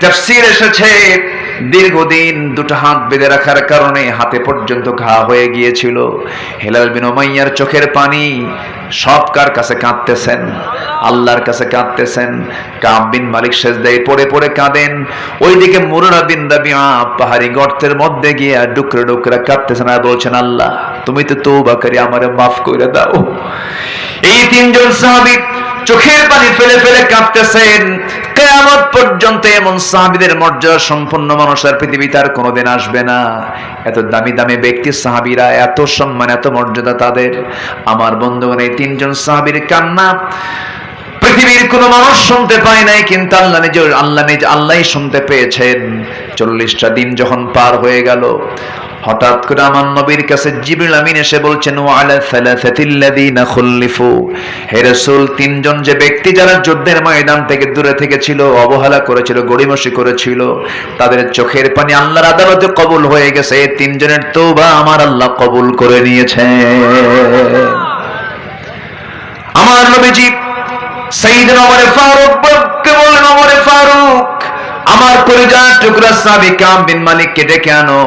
তাফসীর এসেছে দীর্ঘদিন দুটো হাত বেঁধে রাখার কারণে হাতে পর্যন্ত ঘা হয়ে গিয়েছিল। হেলাল বিন উমাইয়ার চোখের পানি সব কার কাছে কাঁদতেছেন? আল্লাহর কাছে কাঁদতেছেন। কাব বিন মালিক সেজদায় পড়ে পড়ে কাঁদেন। ওইদিকে মুররা বিন রাবিআ পাহাড়ি গর্তের মধ্যে গিয়ে ডুকরে ডুকরে কাঁদতেছেন আর বলছেন, আল্লাহ তুমি তো তওবা করে আমারে মাফ করে দাও। এই তিনজন সাহাবী চোখের পানি ফেলে ফেলে কাঁদতেছেন। কিয়ামত পর্যন্ত এমন সাহাবীদের মর্যাদা সম্পন্ন মানুষ আর পৃথিবীতে আর কোনোদিন আসবে না। এত দামি দামি ব্যক্তি সাহাবীরা, এত সম্মান, এত মর্যাদা তাদের। আমার বন্ধুগণ, এই তিনজন সাহাবীর কান্না পৃথিবীর কোনো মানুষ শুনতে পায় নাই, কিন্তু আল্লাহই শুনতে পেয়েছেন। 40টা দিন যখন পার হয়ে গেল, হঠাৎ করে আমার নবীর কাছে জিবরিল আমিন এসে বলছেন, ওয়া আলা সালাসাতিল্লাযিনা খুল্লিফু, হে রাসূল, তিনজন যে ব্যক্তি যারা যুদ্ধের ময়দান থেকে দূরে থেকেছিল, অবহেলা করেছিল, গড়িমসি করেছিল, তাদের চোখের পানি আল্লাহর আদালতে কবুল হয়ে গেছে। এই তিনজনের তওবা আমার আল্লাহ কবুল করে নিয়েছেন। আমার নবীজি সাইয়েদনা ওমর ফারুককে বললেন, ওমর ফারুক, আমার কলিজার টুকরা সাহাবী কাব বিন মালিককে ডেকে আনো।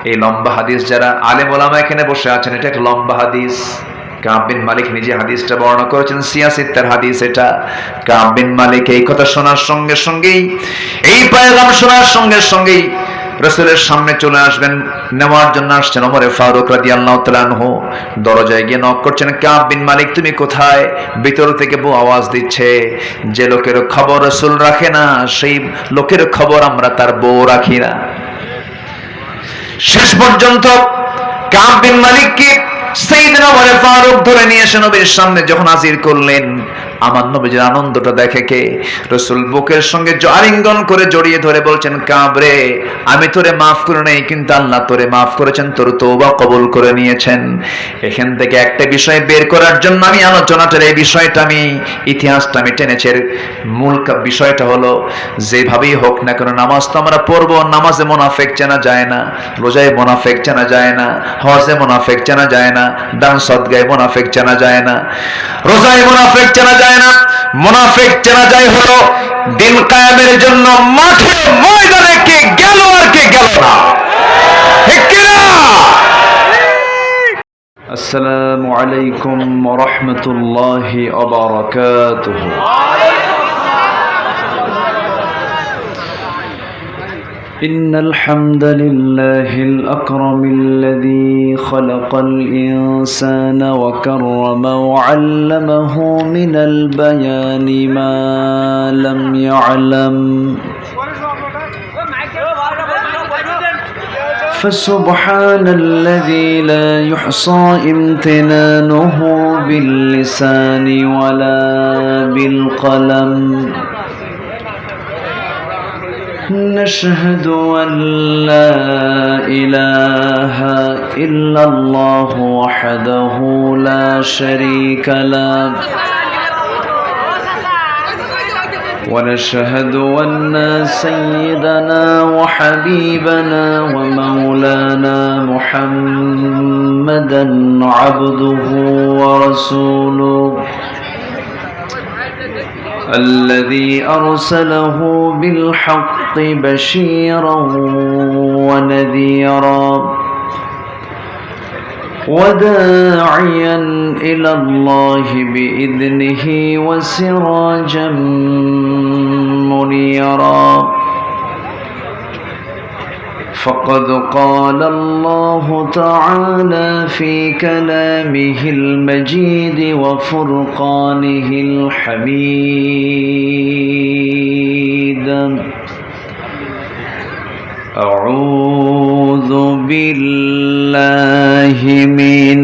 এই লম্বা হাদিস, যারা আলেম ওলামা এখানে বসে আছেন, এটা একটা লম্বা হাদিস। কাব বিন মালিক নিজে হাদিসটা বর্ণনা করেছেন, সিয়াসিত্তার হাদিস এটা। কাব বিন মালিক এই কথা শোনার সঙ্গে সঙ্গেই, এই পয়গাম শোনার সঙ্গে সঙ্গেই রাসূলের সামনে চলে আসবেন, নেওয়ার জন্য আসছেন। ওমর ফারুক রাদিয়াল্লাহু তাআলা আনহু দরজায় গিয়ে নক করছেন, কাব বিন মালিক তুমি কোথায়? ভিতর থেকে বউ আওয়াজ দিচ্ছে, যে লোকের খবর রাসূল রাখে না, সেই লোকের খবর আমরা তার বউ রাখি না। শেষ পর্যন্ত কাব বিন মালিককে সাইয়েদনা ওমর ফারুক ধরে নিয়ে এসে নবীর সামনে যখন হাজির করলেন, আমার নবীর আনন্দটা দেখে কে রাসূল বুকের সঙ্গে আলিঙ্গন করে জড়িয়ে ধরে বলছেন, কাব রে, আমি তোরে মাফ করে নাই, কিন্তু আল্লাহ তোরে মাফ করেছেন, তোর তওবা কবুল করে নিয়েছেন। এখান থেকে একটা বিষয় বের করার জন্য আমি আলোচনাটার এই বিষয়টা, আমি ইতিহাসটা আমি টেনেছি। মূল বিষয়টা হলো, যেভাবেই হোক না কেন নামাজ তো আমরা পড়বো, নামাজে মুনাফিক চেনা যায় না, রোজায় মুনাফিক চেনা যায় না, হজে মুনাফিক চেনা যায় না, দান সদকায় মুনাফিক চেনা যায় না, রোজায় মুনাফিক চেনা যায় না। মুনাফিক চেনা যায় হলো দিন কায়েমের জন্য মাঠে ময়দানে কে গেল আর কে গেল না। ঠিক কি না? আসসালামু আলাইকুম ওয়া রাহমাতুল্লাহি ওয়া বারাকাতুহু। إن الحمد لله الأكرم الذي خلق الإنسان وكرم وعلمه من البيان ما لم يعلم، فسبحان الذي لا يحصى امتنانه باللسان ولا بالقلم. نشهد أن لا إله إلا الله وحده لا شريك له، ونشهد أن سيدنا وحبيبنا ومولانا محمدا عبده ورسوله الذي أرسله بالحق بشيرا ونذيرا وداعيا إلى الله بإذنه وسراجا منيرا. فقد قال الله تعالى في كلامه المجيد وفرقانه الحميد: أعوذ بالله من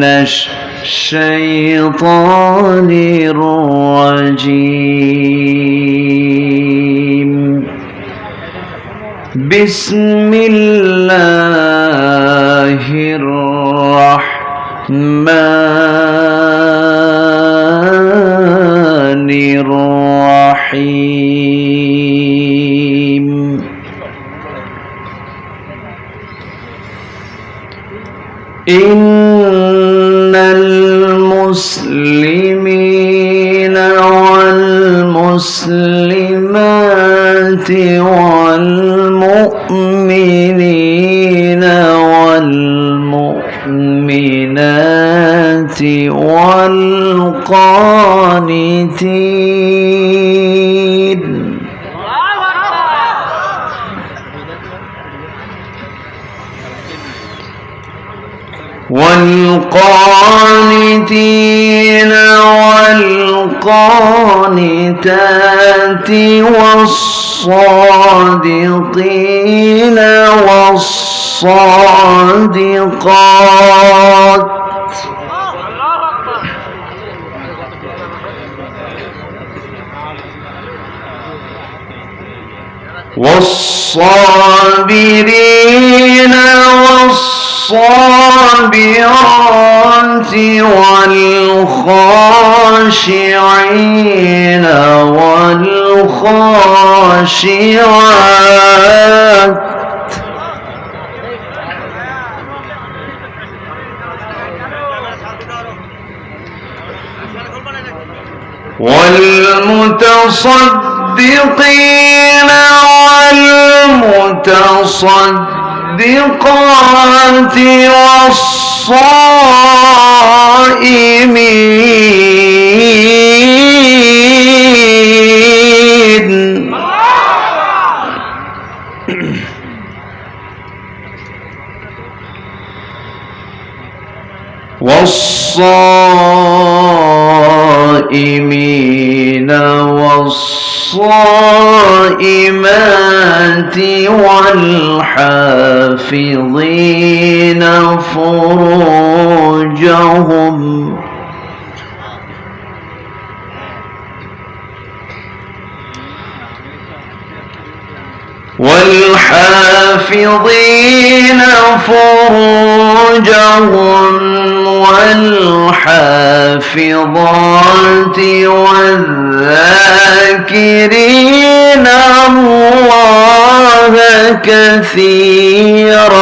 الشيطان الرجيم. بسم الله الرحمن الرحيم. إن المسلمين والمسلمات والمؤمنين والمؤمنات والقانتين والقانتات والصادقين والصادقات والصابرين والصابرات والخاشعين والخاشعات والمتصدقين والمتصدقات والصائمين والصائمين والصائمات والحافظين فروجهم والحافظين فروجهم والحافظات والذاكرين الله كثيرا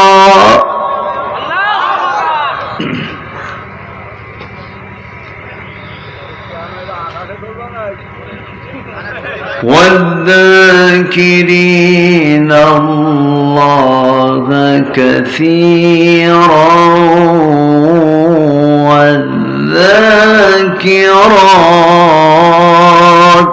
والذاكرين الله كثيرا والذاكرات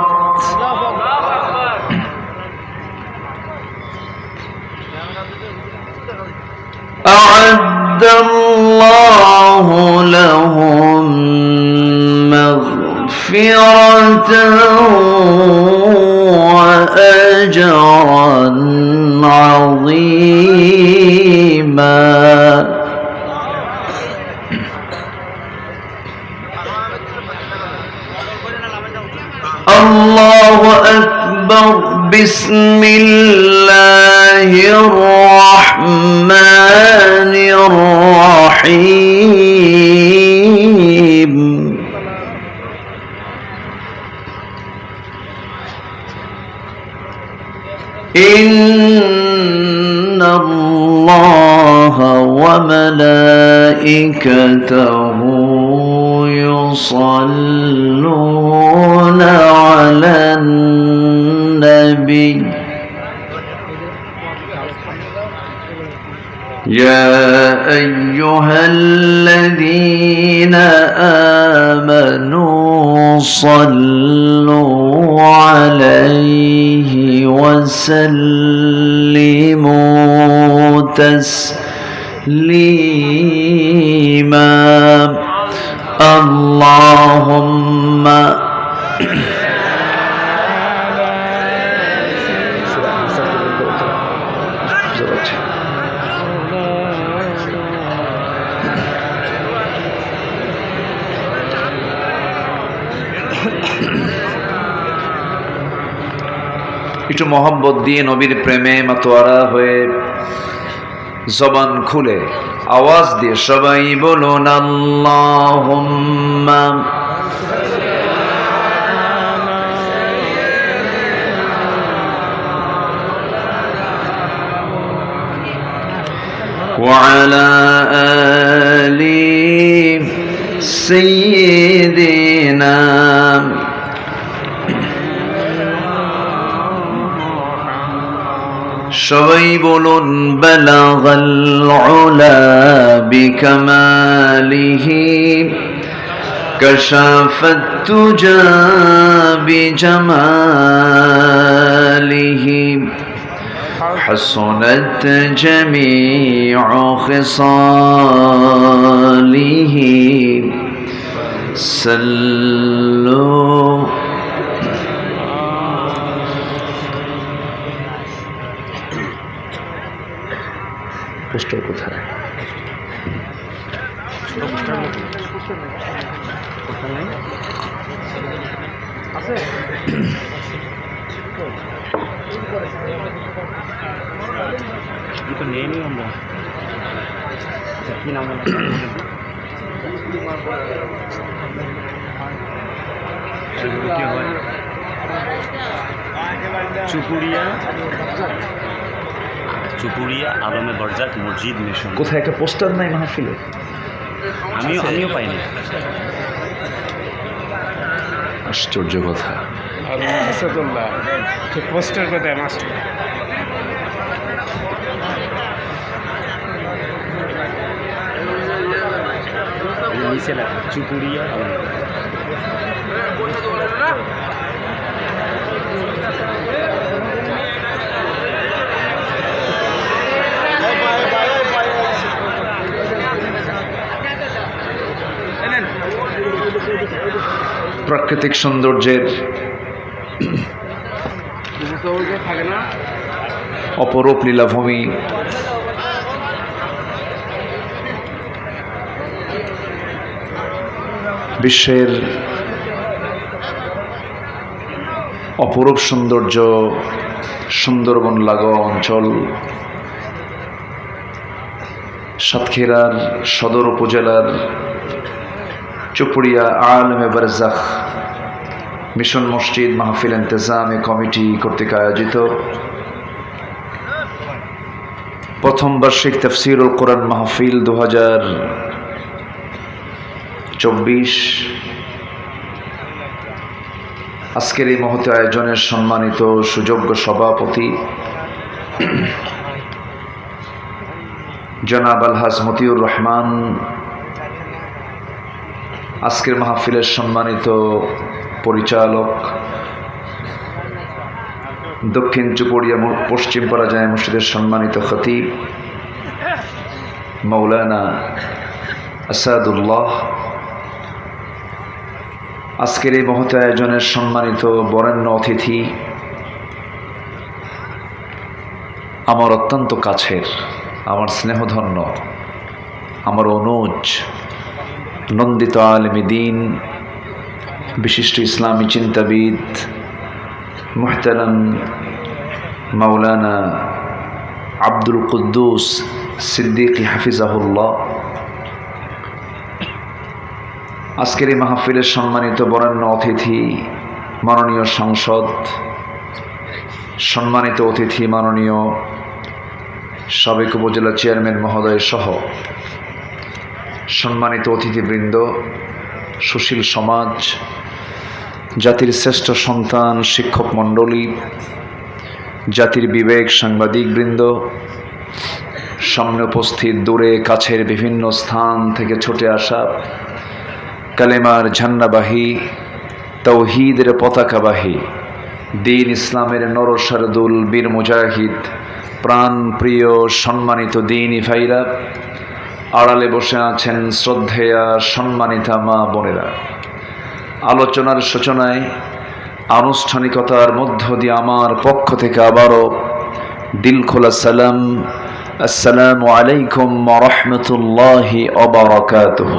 أعد الله لهم مغفرة وأجرا عظيما الله أكبر بسم الله الرحمن الرحيم إن الله وملائكته يصلون على النبي يا أيها الذين آمنوا صلوا عليه وسلموا تسليما اللهم একটু মহব্বত দিয়ে নবীর প্রেমে মাতোয়ারা হয়ে জবান খুলে আওয়াজ দিয়ে সবাই বলুন আল্লাহুম্মা وعلى آل سيدنا সবাই বলুন বালাগাল উলা বিকামালিহি কাশাফাত তুজা বিজামালিহি حسنت جميع خصاله صلوا পোস্টার কোথায়? তো নিয়ে নিই আমরা। কি নাম কি হয়? চুপুরিয়া আলমে বরজাত মসজিদ মিশন। কোথায় একটা পোস্টার নাই মাহফিলে? আমিও পাইনি। আশ্চর্য কথা। পোস্টার কোথায় মাস্টার? নিচে লেখা চুপুরিয়া আলমে। প্রাকৃতিক সৌন্দর্যের অপরূপ লীলাভূমি, বিশ্বের অপরূপ সৌন্দর্য সুন্দরবন লাগোয়া অঞ্চল, সাতক্ষীরার সদর উপজেলার চুপুরিয়া আলমে বারজাখ মিশন মসজিদ মাহফিল ইন্তেজামী কমিটি কর্তৃক আয়োজিত প্রথম বার্ষিক তাফসীরুল কোরআন মাহফিল 2024 আজকের এই মহৎ আয়োজনের সম্মানিত সুযোগ্য সভাপতি জনাব আলহাজ মতিউর রহমান, আজকের মাহফিলের সম্মানিত পরিচালক, দক্ষিণ চুপুরিয়া পশ্চিম পাড়া জামে মসজিদের সম্মানিত খতিব মাওলানা আসাদুল্লাহ, আজকের এই মহৎ আয়োজনের সম্মানিত বরেণ্য অতিথি, আমার অত্যন্ত কাছের, আমার স্নেহধন্য, আমার অনুজ, নন্দিত আলেম দ্বীন, বিশিষ্ট ইসলামী চিন্তাবিদ মুহতারাম মাওলানা আব্দুল কুদ্দুস সিদ্দিকী হাফিজাহুল্লাহ, আজকের এই মাহফিলের সম্মানিত বরেণ্য অতিথি মাননীয় সংসদ, সম্মানিত অতিথি মাননীয় সাবেক উপজেলা চেয়ারম্যান মহোদয় সহ সম্মানিত অতিথিবৃন্দ, সুশীল সমাজ, জাতির শ্রেষ্ঠ সন্তান শিক্ষক মণ্ডলী, জাতির বিবেক সাংবাদিকবৃন্দ, সামনে উপস্থিত দূরে কাছের বিভিন্ন স্থান থেকে ছুটে আসা কালেমার ঝান্ডাবাহী, তাওহীদের পতাকাবাহী, দ্বীন ইসলামের নরসারদুল বীর মুজাহিদ, প্রাণ প্রিয় সম্মানিত দ্বীনি ভাইরা, আড়ালে বসে আছেন শ্রদ্ধেয়া সম্মানিতা মা বোনেরা, আলোচনার সূচনায় আনুষ্ঠানিকতার মধ্য দিয়ে আমার পক্ষ থেকে আবারও দিল খোলা সালাম, আসসালামু আলাইকুম ওয়া রাহমাতুল্লাহি ওয়া বারাকাতুহু।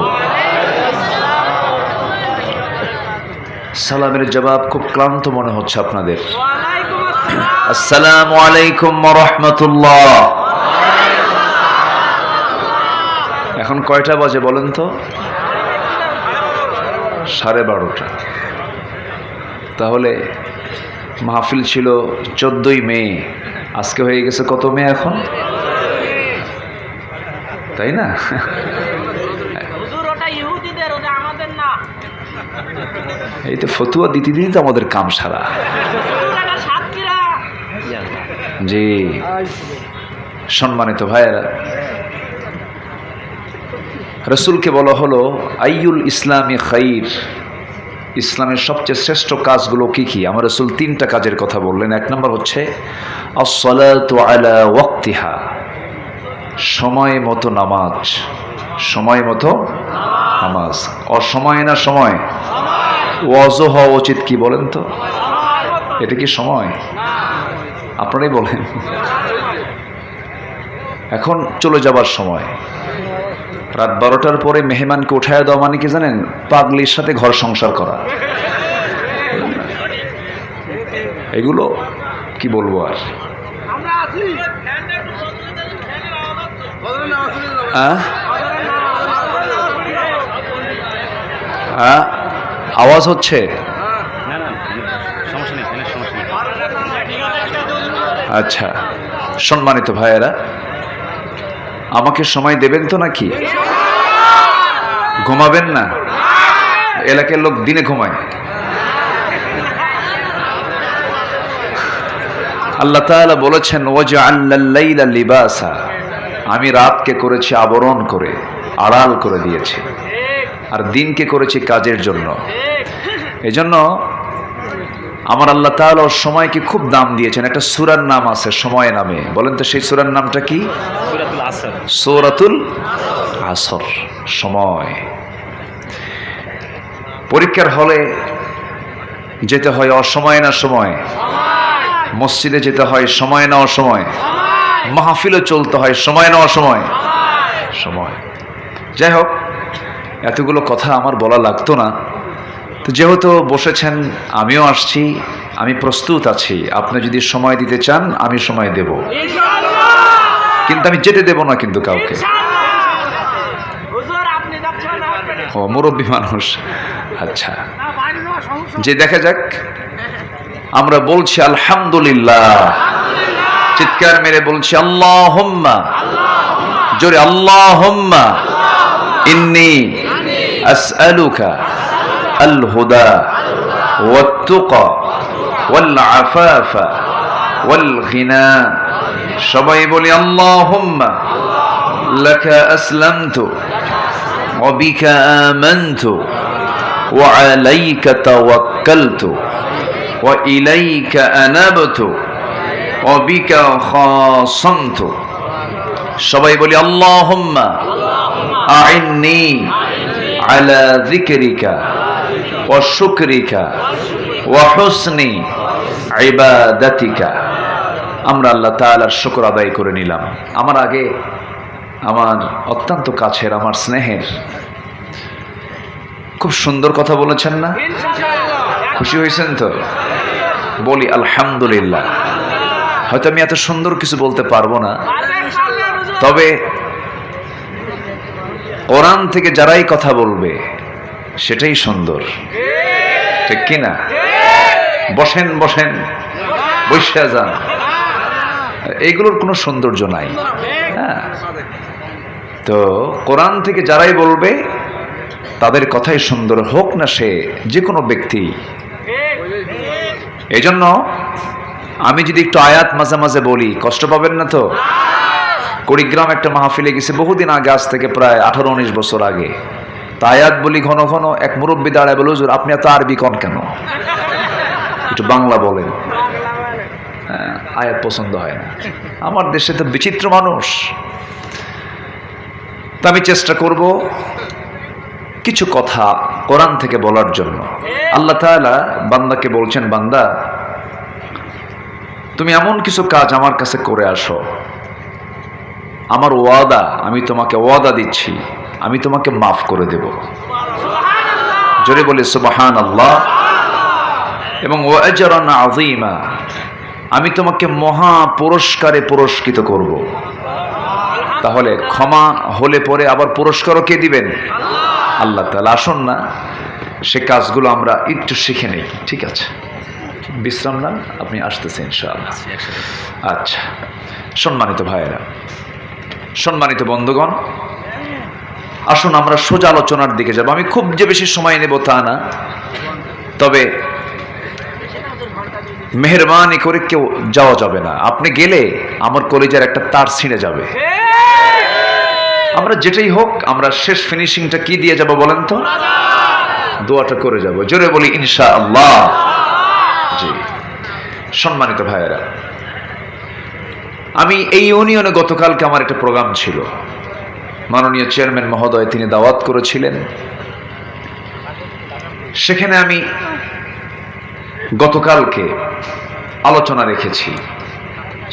সালামের জবাব খুব ক্লান্ত মনে হচ্ছে আপনাদের। আসসালামু আলাইকুম ওয়া রাহমাতুল্লাহ। এখন কয়টা বাজে বলেন তো? 12:30। তাহলে মাহফিল ছিল 14ই মে, আজকে হয়ে গেছে কত মে এখন, তাই না? এই তো ফতুয়া দিতে দিতে তো আমাদের কাম সারা। জি, সম্মানিত ভাইয়েরা, রসুলকে বলা হলো আইয়ুল ইসলামি খাইর, ইসলামের সবচেয়ে শ্রেষ্ঠ কাজগুলো কি কি? আমার রসুল 3টা কাজের কথা বললেন। 1 নম্বর হচ্ছে আস-সালাতু আলা ওয়াক্তিহা, সময় মতো নামাজ। সময় মতো নামাজ, অসময় না সময়? ওয়াজও হওয়া উচিত কি বলেন তো? এটা কি সময়? আপনারাই বলেন। এখন চলে যাবার সময়, রাত 12টার পরে মেহমানকে উঠায় দেওয়া মানে কি জানেন? পাগলির সাথে ঘর সংসার করা। এগুলো কি বলবো আর। আওয়াজ হচ্ছে? না না, সমস্যা নেই, এখানে সমস্যা নেই। আচ্ছা, সম্মানিত ভাইয়েরা, আমাকে সময় দেবেন তো নাকি? ঘুমাবেন না? এলাকার লোক দিনে ঘুমায়। আল্লাহ তাআলা বলেছেন ওয়াজআলাল লাইলা লিবাসা, আমি রাতকে করেছি আবরণ করে, আড়াল করে দিয়েছি, আর দিনকে করেছি কাজের জন্য। এজন্য আমার আল্লাহ তাআলা সময়কে খুব দাম দিয়েছেন। একটা সূরার নাম আছে সময় নামে, বলেন তো সেই সূরার নামটা কি? সূরাতুল আসর। সূরাতুল আসর, সময়। পরীক্ষার হলে যেতে হয় অসময় না সময়? মসজিদে যেতে হয় সময় না অসময়? মাহফিলে চলতে হয় সময় না অসময়? সময়। যাই হোক, এতগুলো কথা আমার বলা লাগতো না। তো যেহেতু বসেছেন, আমিও আসছি, আমি প্রস্তুত আছি। আপনি যদি সময় দিতে চান আমি সময় দেব, কিন্তু আমি যেতে দেব না কিন্তু কাউকে। ও মুরব্বী মানুষ, আচ্ছা। যে দেখা যাক, আমরা বলছি আলহামদুলিল্লাহ, চিৎকার মেরে বলছি আল্লাহুম্মা, জোরে আল্লাহুম্মা ইন্নী আসআলুকা আল হুদা ওয়াত তুকা ওয়াল আফাফা ওয়াল গিনা। সবাই বলি আল্লাহুম্মা লাকা আসলামতু ওয়া বিকা আমানতু ওয়া আলাইকা তাওয়াক্কালতু ওয়া ইলাইকা আনাবতু ওয়া বিকা খাসামতু। সবাই বলি আল্লাহুম্মা আইন্নি আলা যিকরিকা ওয়া শুকরিকা ওয়া হুসনি ইবাদাতিকা। আমরা আল্লাহ তাআলার শুকর আদায় করে নিলাম। আমার আগে আমার অত্যন্ত কাছের, আমার স্নেহের, খুব সুন্দর কথা বলেছেন না? খুশি হয়েছেন তো? বলি আলহামদুলিল্লাহ। হয়তো আমি এত সুন্দর কিছু বলতে পারবো না, তবে কোরআন থেকে যারাই কথা বলবে সেটাই সুন্দর, ঠিক কিনা? বসেন বসেন, বসে যান, এইগুলোর কোনো সৌন্দর্য নাই। হ্যাঁ, তো কোরআন থেকে যারাই বলবে তাদের কথাই সুন্দর, হোক না সে যে কোনো ব্যক্তি। এই জন্য আমি যদি একটু আয়াত মাঝে মাঝে বলি, কষ্ট পাবেন না তো? কুড়িগ্রাম একটা মাহফিলে গেছে বহুদিন আগে, আজ থেকে প্রায় 18-19 বছর আগে। তা আয়াত বলি ঘন ঘন, এক মুরব্বী দাঁড়ায় বলে, হুজুর আপনি এত আরবি কন কেন, একটু বাংলা বলেন। আয়াত পছন্দ হয় না। আমার দেশে তো বিচিত্র মানুষ। তা আমি চেষ্টা করব কিছু কথা কোরআন থেকে বলার জন্য। আল্লাহ তাআলা বান্দাকে বলছেন, বান্দা তুমি এমন কিছু কাজ আমার কাছে করে আসো, আমার ওয়াদা, আমি তোমাকে ওয়াদা দিচ্ছি, আমি তোমাকে মাফ করে দেব। জোরে বলি সুবহানাল্লাহ। এবং ওয়া আজরান আযীমা, আমি তোমাকে মহা পুরস্কারে পুরস্কৃত করব। তাহলে ক্ষমা হলে পরে আবার পুরস্কারও কে দিবেন? আল্লাহ তাআলা। আসুন না সে কাজগুলো আমরা একটু শিখে নেই, ঠিক আছে? বিশ্রাম না, আপনি আসতেছেন ইনশাআল্লাহ। আচ্ছা, সম্মানিত ভাইয়েরা, সম্মানিত বন্ধুগণ, আসুন আমরা সোজা আলোচনার দিকে যাব। আমি খুব যে বেশি সময় নেব তা না, তবে মেহেরবানি করে কেউ যাওয়া যাবে না। আপনি গেলে আমার কলেজের একটা তার ছিঁড়ে যাবে। আমরা যেটাই হোক, আমরা শেষ ফিনিশিংটা কি দিয়ে যাব বলেন তো? দোয়াটা করে যাব। জোরে বলি ইনশাআল্লাহ। জি, সম্মানিত ভাইয়েরা, আমি এই ইউনিয়নে গতকালকে আমার একটা প্রোগ্রাম ছিল। মাননীয় চেয়ারম্যান মহোদয় তিনি দাওয়াত করেছিলেন। সেখানে আমি গতকালকে আলোচনা রেখেছি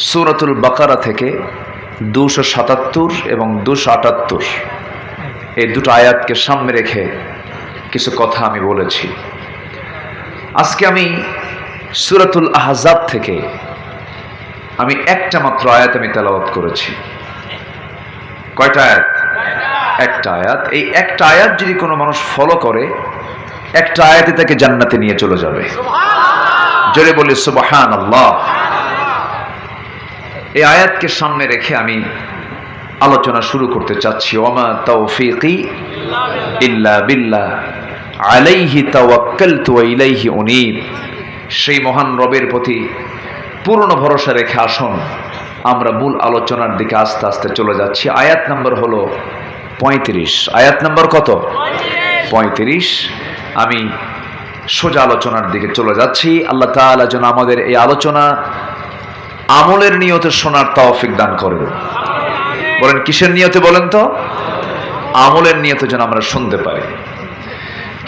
সূরাতুল বাকারা থেকে 277 এবং 278 এই দুটো আয়াতকে সামনে রেখে কিছু কথা আমি বলেছি। আজকে আমি সূরাতুল আহজাব থেকে আমি একটা মাত্র আয়াত আমি তেলাওয়াত করেছি। কয়টা আয়াত? একটা আয়াত। এই একটা আয়াত যদি কোনো মানুষ ফলো করে, একটা আয়াতে তাকে জান্নাতে নিয়ে চলে যাবে। জোরে বলি সুবহানাল্লাহ। এই আয়াতকে সামনে রেখে আমি আলোচনা শুরু করতে চাচ্ছি। ওয়ামা তাওফীকি ইল্লা বিল্লাহ আলাইহি তাওয়াক্কালতু ওয়া ইলাইহি উনীব। সেই মহান রবের প্রতি পূর্ণ ভরসা রেখে আসুন আমরা মূল আলোচনার দিকে আস্তে আস্তে চলে যাচ্ছি। আয়াত নাম্বার হলো 35। আয়াত নাম্বার কত? 35। আমি সোজা আলোচনার দিকে চলে যাচ্ছি। আল্লাহ তাআলা যেন আমাদের এই আলোচনা আমলের নিয়তে শোনার তৌফিক দান করেন। বলেন কিসের নিয়তে বলেন তো? আমলের নিয়তে যেন আমরা শুনতে পারি।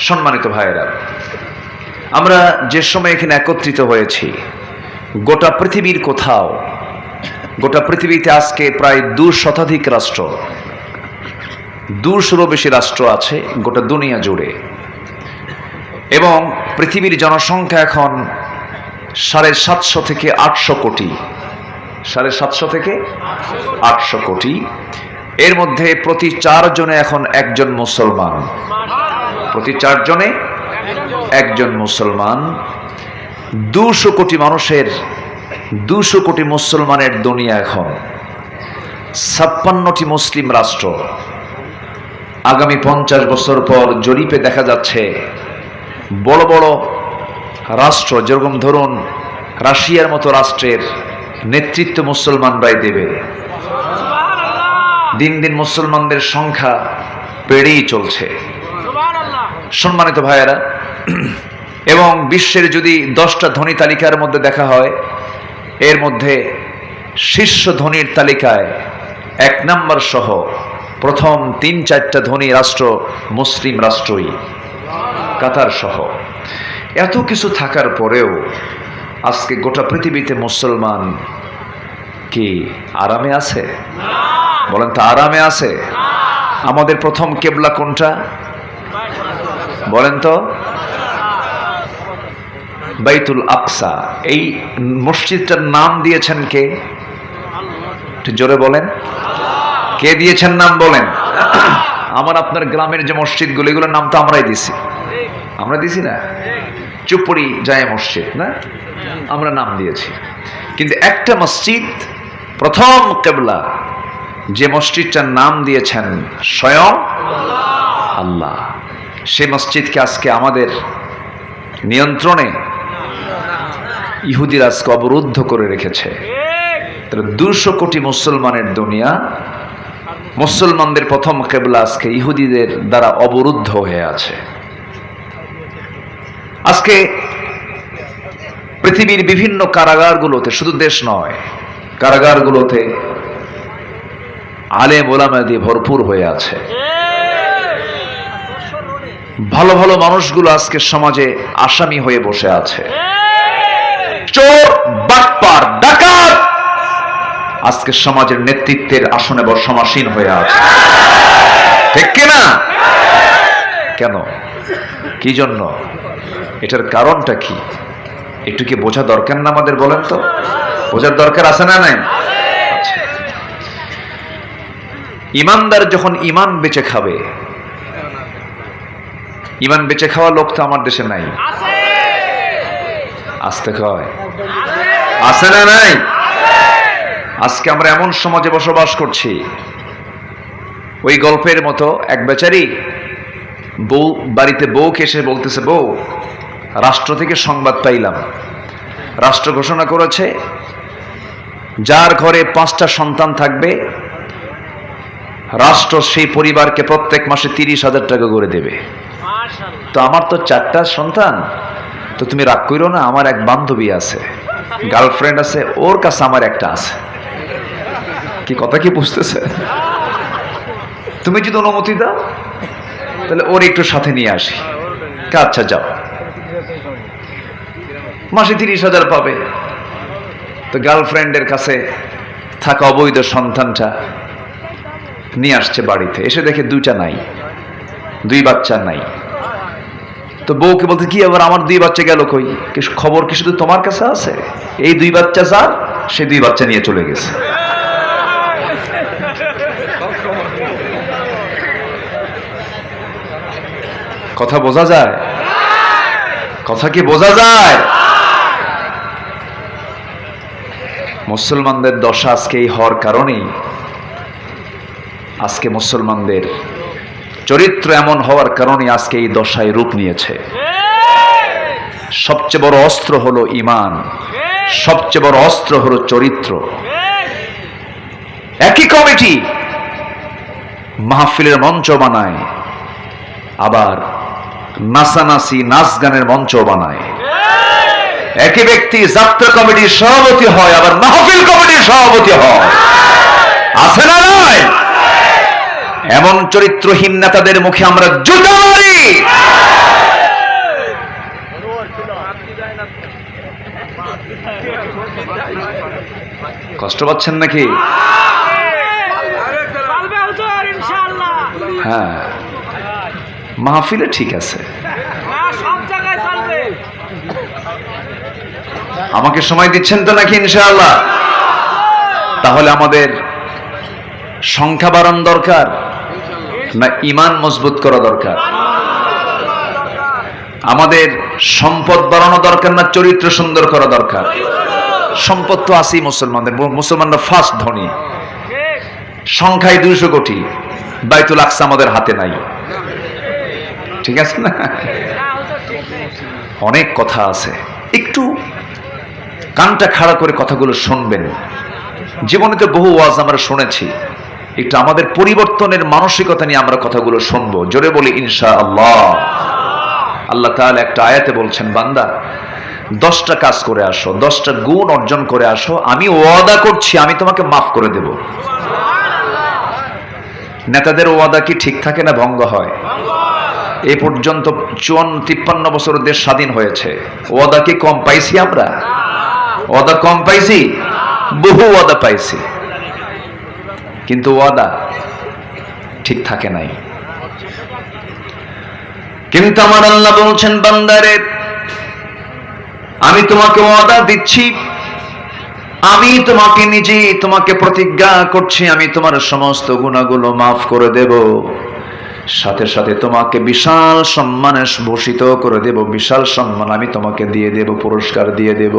সম্মানিত ভাইয়েরা, আমরা যে সময় এখানে একত্রিত হয়েছি, গোটা পৃথিবীর কোথাও, গোটা পৃথিবীতে আজকে প্রায় 200 শতাধিক রাষ্ট্র, 200-এরও বেশি রাষ্ট্র আছে গোটা দুনিয়া জুড়ে। এবং পৃথিবীর জনসংখ্যা এখন 750 থেকে 800 কোটি। 750 থেকে 800 কোটি। এর মধ্যে প্রতি 4 জনে এখন একজন মুসলমান। প্রতি 4 জনে একজন মুসলমান। 200 কোটি মানুষের, 200 কোটি মুসলমানের দুনিয়া এখন। 56টি মুসলিম রাষ্ট্র। আগামী 50 বছর পর জরিপে দেখা যাচ্ছে বড় বড় রাষ্ট্র, যেরকম ধরুন রাশিয়ার মতো রাষ্ট্রের নেতৃত্ব মুসলমানরাই দেবে। দিন দিন মুসলমানদের সংখ্যা বেড়েই চলছে। সম্মানিত ভাইয়েরা, এবং বিশ্বের যদি 10টা ধনী তালিকার মধ্যে দেখা হয়, এর মধ্যে শীর্ষ ধনীর তালিকায় 1 নম্বর সহ প্রথম 3-4টা ধনী রাষ্ট্র মুসলিম রাষ্ট্রই, কাতার সহ। এত কিছু থাকার পরেও আজকে গোটা পৃথিবীতে মুসলমান কি আরামে আছে? বলেন তো, আরামে আছে? আমাদের প্রথম কেবলা কোনটা বলেন তো? বাইতুল আকসা। এই মসজিদটার নাম দিয়েছেন কে? একটু জোরে বলেন, কে দিয়েছেন নাম বলেন? আমার আপনার গ্রামের যে মসজিদগুলো, এগুলোর নাম তো আমরাই দিছি। আমরা দিছি না? চুপড়ি যায় মসজিদ না, আমরা নাম দিয়েছি। কিন্তু একটা মসজিদ প্রথম কেবলা, যে মসজিদটার নাম দিয়েছেন স্বয়ং আল্লাহ, সেই মসজিদকে আজকে আমাদের নিয়ন্ত্রণে ইহুদিরা আজকে অবরুদ্ধ করে রেখেছে। 200 কোটি মুসলমানের দুনিয়া, মুসলমানদের প্রথম কেবলা আজকে ইহুদিদের দ্বারা অবরুদ্ধ হয়ে আছে। আজকে পৃথিবীর বিভিন্ন কারাগারগুলোতে, শুধু দেশ নয়, কারাগারগুলোতে আলেম ওলামা দিয়ে ভরপুর হয়ে আছে। ভালো ভালো মানুষগুলো আজকে সমাজে আসামি হয়ে বসে আছে। চোর, বাটপার, ডাকাত আজকে সমাজের নেতৃত্বের আসনে বর্ষমাসীন হয়ে আছে। ঠিক কিনা? কেন? কি জন্য? এটার কারণটা কি? একটু কি বোঝা দরকার না আমাদের? বলেন তো, বোঝার দরকার আছে না নাই? আচ্ছা, ইমানদার যখন ইমান বেচে খাবে, ইমান বেচে খাওয়া লোক তো আমার দেশে নাই। আসতে কয় আছে না নাই? আজকে আমরা এমন সমাজে বসবাস করছি, ওই গল্পের মতো এক বেচারি বউ বাড়িতে বউকে এসে বলতেছে, বউ, রাষ্ট্র থেকে সংবাদ পাইলাম রাষ্ট্র ঘোষণা করেছে যার ঘরে 5টা সন্তান থাকবে রাষ্ট্র সেই পরিবারকে প্রত্যেক মাসে 30,000 টাকা করে দেবে। তো আমার তো 4টা সন্তান, তো তুমি রাগ করো না, আমার এক বান্ধবী আছে, গার্লফ্রেন্ড আছে, ওর কাছে আমার একটা আছে। কি কথা কি বুঝতেছে? তুমি যদি অনুমতি দাও তাহলে ওর একটু সাথে নিয়ে আসি। আচ্ছা যাও, মাসে 30,000 পাবে। তো গার্লফ্রেন্ডের কাছে থাকা অবৈধ সন্তানটা নিয়ে আসছে বাড়িতে, এসে দেখে 2টা নাই, 2 বাচ্চা নাই। তো বউকে বলতে, কি আবার আমার 2 বাচ্চা গেল কই? খবর কি শুধু তোমার কাছে আছে? এই 2 বাচ্চা যার, সে 2 বাচ্চা নিয়ে চলে গেছে। কথা বোঝা যায়? কথা কি বোঝা যায়? মুসলমানদের দশা আজকে এই হওয়ার কারণেই আজকে মুসলমানদের চরিত্র এমন হওয়ার কারণে আজকে এই দশায় রূপ নিয়েছে। সবচেয়ে বড় অস্ত্র হলো ঈমান, সবচেয়ে বড় অস্ত্র হলো চরিত্র। একই কমিটি মাহফিলের মঞ্চ বানায়, আবার নাচানাচি নাচ গানের মঞ্চ বানায়। একই ব্যক্তি যাত্রা কমিটির সভাপতি হয়, আবার মাহফিল কমিটির সভাপতি হয়। আছে না নয়? এমন চরিত্রহীন নেতাদের মুখে আমরা জুতা মারি। কষ্ট পাচ্ছেন নাকি? হ্যাঁ, মাহফিলে ঠিক আছে, আমাকে সময় দিচ্ছেন তো নাকি ইনশাআল্লাহ? তাহলে আমাদের সংখ্যা বাড়ানো দরকার না ঈমান মজবুত করা দরকার? আমাদের সম্পদ বাড়ানো দরকার না চরিত্র সুন্দর করা দরকার? সম্পদ তো আছেই মুসলমানদের, মুসলমানরা ফার্স্ট ধনী, সংখ্যায় 200 কোটি, বাইতুল আকসা আমাদের হাতে নাই। ঠিক আছে না? অনেক কথা আছে, একটু কানটা খাড়া করে কথাগুলো শুনবেন। জীবনে তো বহু ওয়াজ আমরা শুনেছি, একটু আমাদের পরিবর্তনের মানসিকতা নিয়ে আমরা কথাগুলো শুনবো। জোরে বলি ইনশাআল্লাহ। আল্লাহ তাআলা একটা আয়াতে বলছেন, বান্দা 10টা কাজ করে আসো, 10টা গুণ অর্জন করে আসো, আমি ওয়াদা করছি আমি তোমাকে মাফ করে দেব। নেতাদের ওয়াদা কি ঠিক থাকে না ভঙ্গ হয়? এই পর্যন্ত 54-53 বছর দেশ স্বাধীন হয়েছে, ওয়াদা কি কম পাইছি আমরা? ওয়াদা কম পাইছি? বহু ওয়াদা পাইছি, কিন্তু ওয়াদা ঠিক থাকে নাই। কিন্তু আমার আল্লাহ বলছেন, বান্দারে আমি তোমাকে ওয়াদা দিচ্ছি, আমি তোমাকে নিজে তোমাকে প্রতিজ্ঞা করছি, আমি তোমার সমস্ত গুনাহগুলো মাফ করে দেব, সাথে সাথে তোমাকে বিশাল সম্মানে ভূষিত করে দেব, বিশাল সম্মান আমি তোমাকে দিয়ে দেব, পুরস্কার দিয়ে দেব।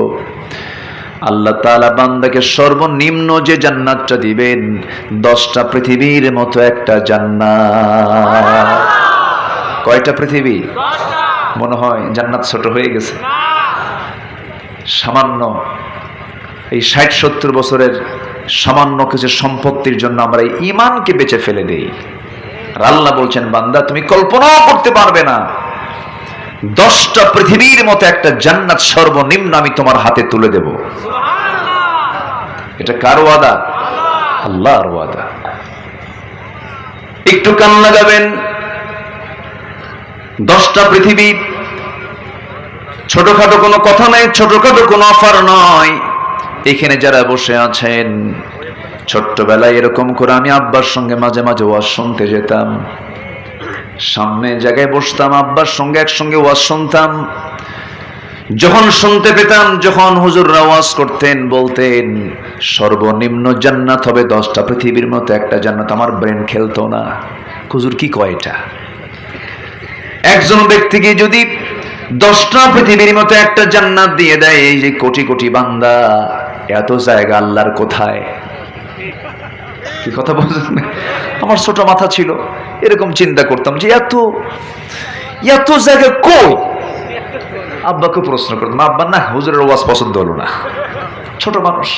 আল্লাহ তাআলা বান্দাকে সর্বনিম্ন যে জান্নাতটা দিবেন, 10টা পৃথিবীর মতো একটা জান্নাত। কয়টা পৃথিবী? মনে হয় জান্নাত ছোট হয়ে গেছে। সামান্য এই 60-70 বছরের সামান্য কিছু সম্পত্তির জন্য আমরা এই ঈমানকে বেচে ফেলে দেই। আর আল্লাহ বলছেন, বান্দা তুমি কল্পনাও করতে পারবে না, 10টা পৃথিবীর মতো একটা জান্নাত সর্বনিম্ন আমি তোমার হাতে তুলে দেব। এটা কার ওয়াদা? আল্লাহর ওয়াদা। একটু কান লাগাবেন, 10টা পৃথিবী ছোটখাটো কোনো কথা নাই, ছোটখাটো কোনো অফার নয়। এখানে যারা বসে আছেন, ছোট্টবেলায় এরকম করে আমি আব্বার সঙ্গে মাঝে মাঝে ওয়াজ শুনতে যেতাম, সামনে জায়গায় বসতাম, আব্বার সঙ্গে একসঙ্গে ওয়াজ শুনতাম। যখন শুনতে পেতাম, যখন হুজুররা ওয়াজ করতেন, বলতেন সর্বনিম্ন জান্নাত হবে 10টা পৃথিবীর মতো একটা জান্নাত, আমার ব্রেন খেলতো না, হুজুর কি কয় এটা? একজন ব্যক্তিকে যদি 10টা পৃথিবীর মতো একটা জান্নাত দিয়ে দেয়, এই যে কোটি কোটি বান্দা, এত জায়গা আল্লাহর কোথায়? কি কথা বলছেন? আমার ছোট মাথা ছিল, এরকম চিন্তা করতাম যে এত এত জায়গা কই? আব্বাকে প্রশ্ন করতাম, আব্বা না হুজুরের ওয়াজ পছন্দ হলো না, ছোট মানুষ।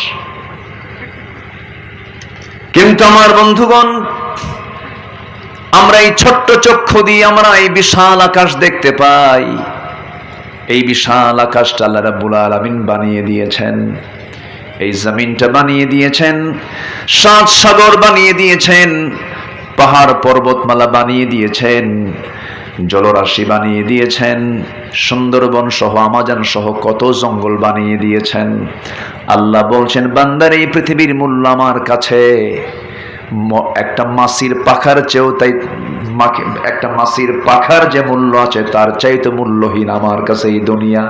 কিন্তু আমার বন্ধুগণ, আমরা এই ছোট্ট চক্ষু দিয়ে আমরা এই বিশাল আকাশ দেখতে পাই। এই বিশাল আকাশটা আল্লাহ রাব্বুল আলামিন বানিয়ে দিয়েছেন, এই জমিনটা বানিয়ে দিয়েছেন, সাত সাগর বানিয়ে দিয়েছেন, পাহাড় পর্বতমালা বানিয়ে দিয়েছেন, জলরাশি বানিয়ে দিয়েছেন, সুন্দরবন সহ আমাজন সহ কত জঙ্গল বানিয়ে দিয়েছেন। আল্লাহ বলছেন, বান্দার এই পৃথিবীর মূল্য আমার কাছে একটা মাছির পাখার চেয়েও, তাই একটা মাছির পাখার যে মূল্য আছে তার চাইতে মূল্যহীন আমার কাছে এই দুনিয়া।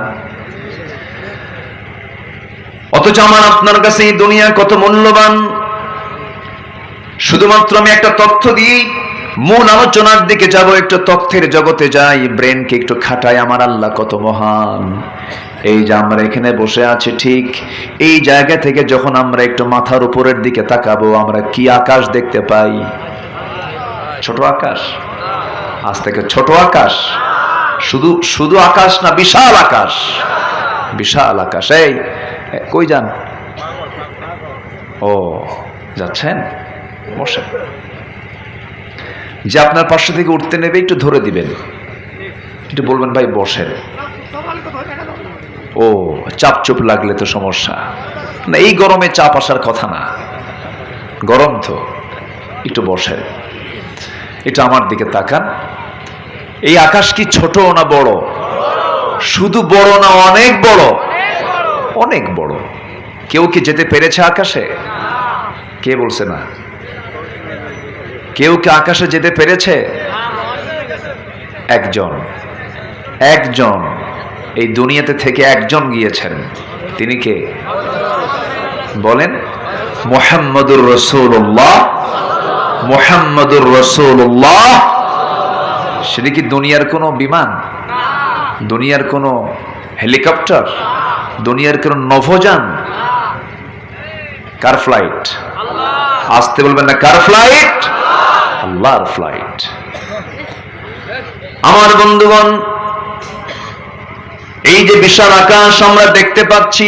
অথচ আমার আপনার কাছে এই দুনিয়া কত মূল্যবান। শুধুমাত্র আমি একটা তথ্য দিই, মূল আলোচনার দিকে যাব, একটু তথ্যের জগতে যাই, ব্রেনকে একটু খাটাই। আমার আল্লাহ কত মহান। এই যে আমরা এখানে বসে আছি, ঠিক এই জায়গা থেকে যখন আমরা একটু মাথার উপরের দিকে তাকাবো, আমরা কি আকাশ দেখতে পাই? ছোট আকাশ? আজ থেকে ছোট আকাশ? শুধু শুধু আকাশ না, বিশাল আকাশ, বিশাল আকাশ। এই কই যান? ও যাচ্ছেন, বসেন। যে আপনার পাশে থেকে উঠতে নেবে একটু ধরে দিবেন, একটু বলবেন ভাই বসেন। ও চাপ চুপ লাগলে তো সমস্যা না, এই গরমে চাপ আসার কথা না, গরম তো, একটু বসেন। একটু আমার দিকে তাকান। এই আকাশ কি ছোট না বড়? শুধু বড় না, অনেক বড়, অনেক বড়। কেউ কি যেতে পেরেছে আকাশে? কে বলছে না? কেউ কি আকাশে যেতে পেরেছে? একজন, একজন এই দুনিয়াতে থেকে একজন গিয়েছেন। তিনি কে বলেন? মুহাম্মদুর রাসূলুল্লাহ, মুহাম্মদুর রাসূলুল্লাহ। সেটা কি দুনিয়ার কোনো বিমান, দুনিয়ার কোনো হেলিকপ্টার, দুনিয়ার কোনো নভোযান? কার ফ্লাইট? আসতে বলবেন না, কার ফ্লাইট? আল্লাহর ফ্লাইট। আমার বন্ধুগণ, এই যে বিশাল আকাশ আমরা দেখতে পাচ্ছি,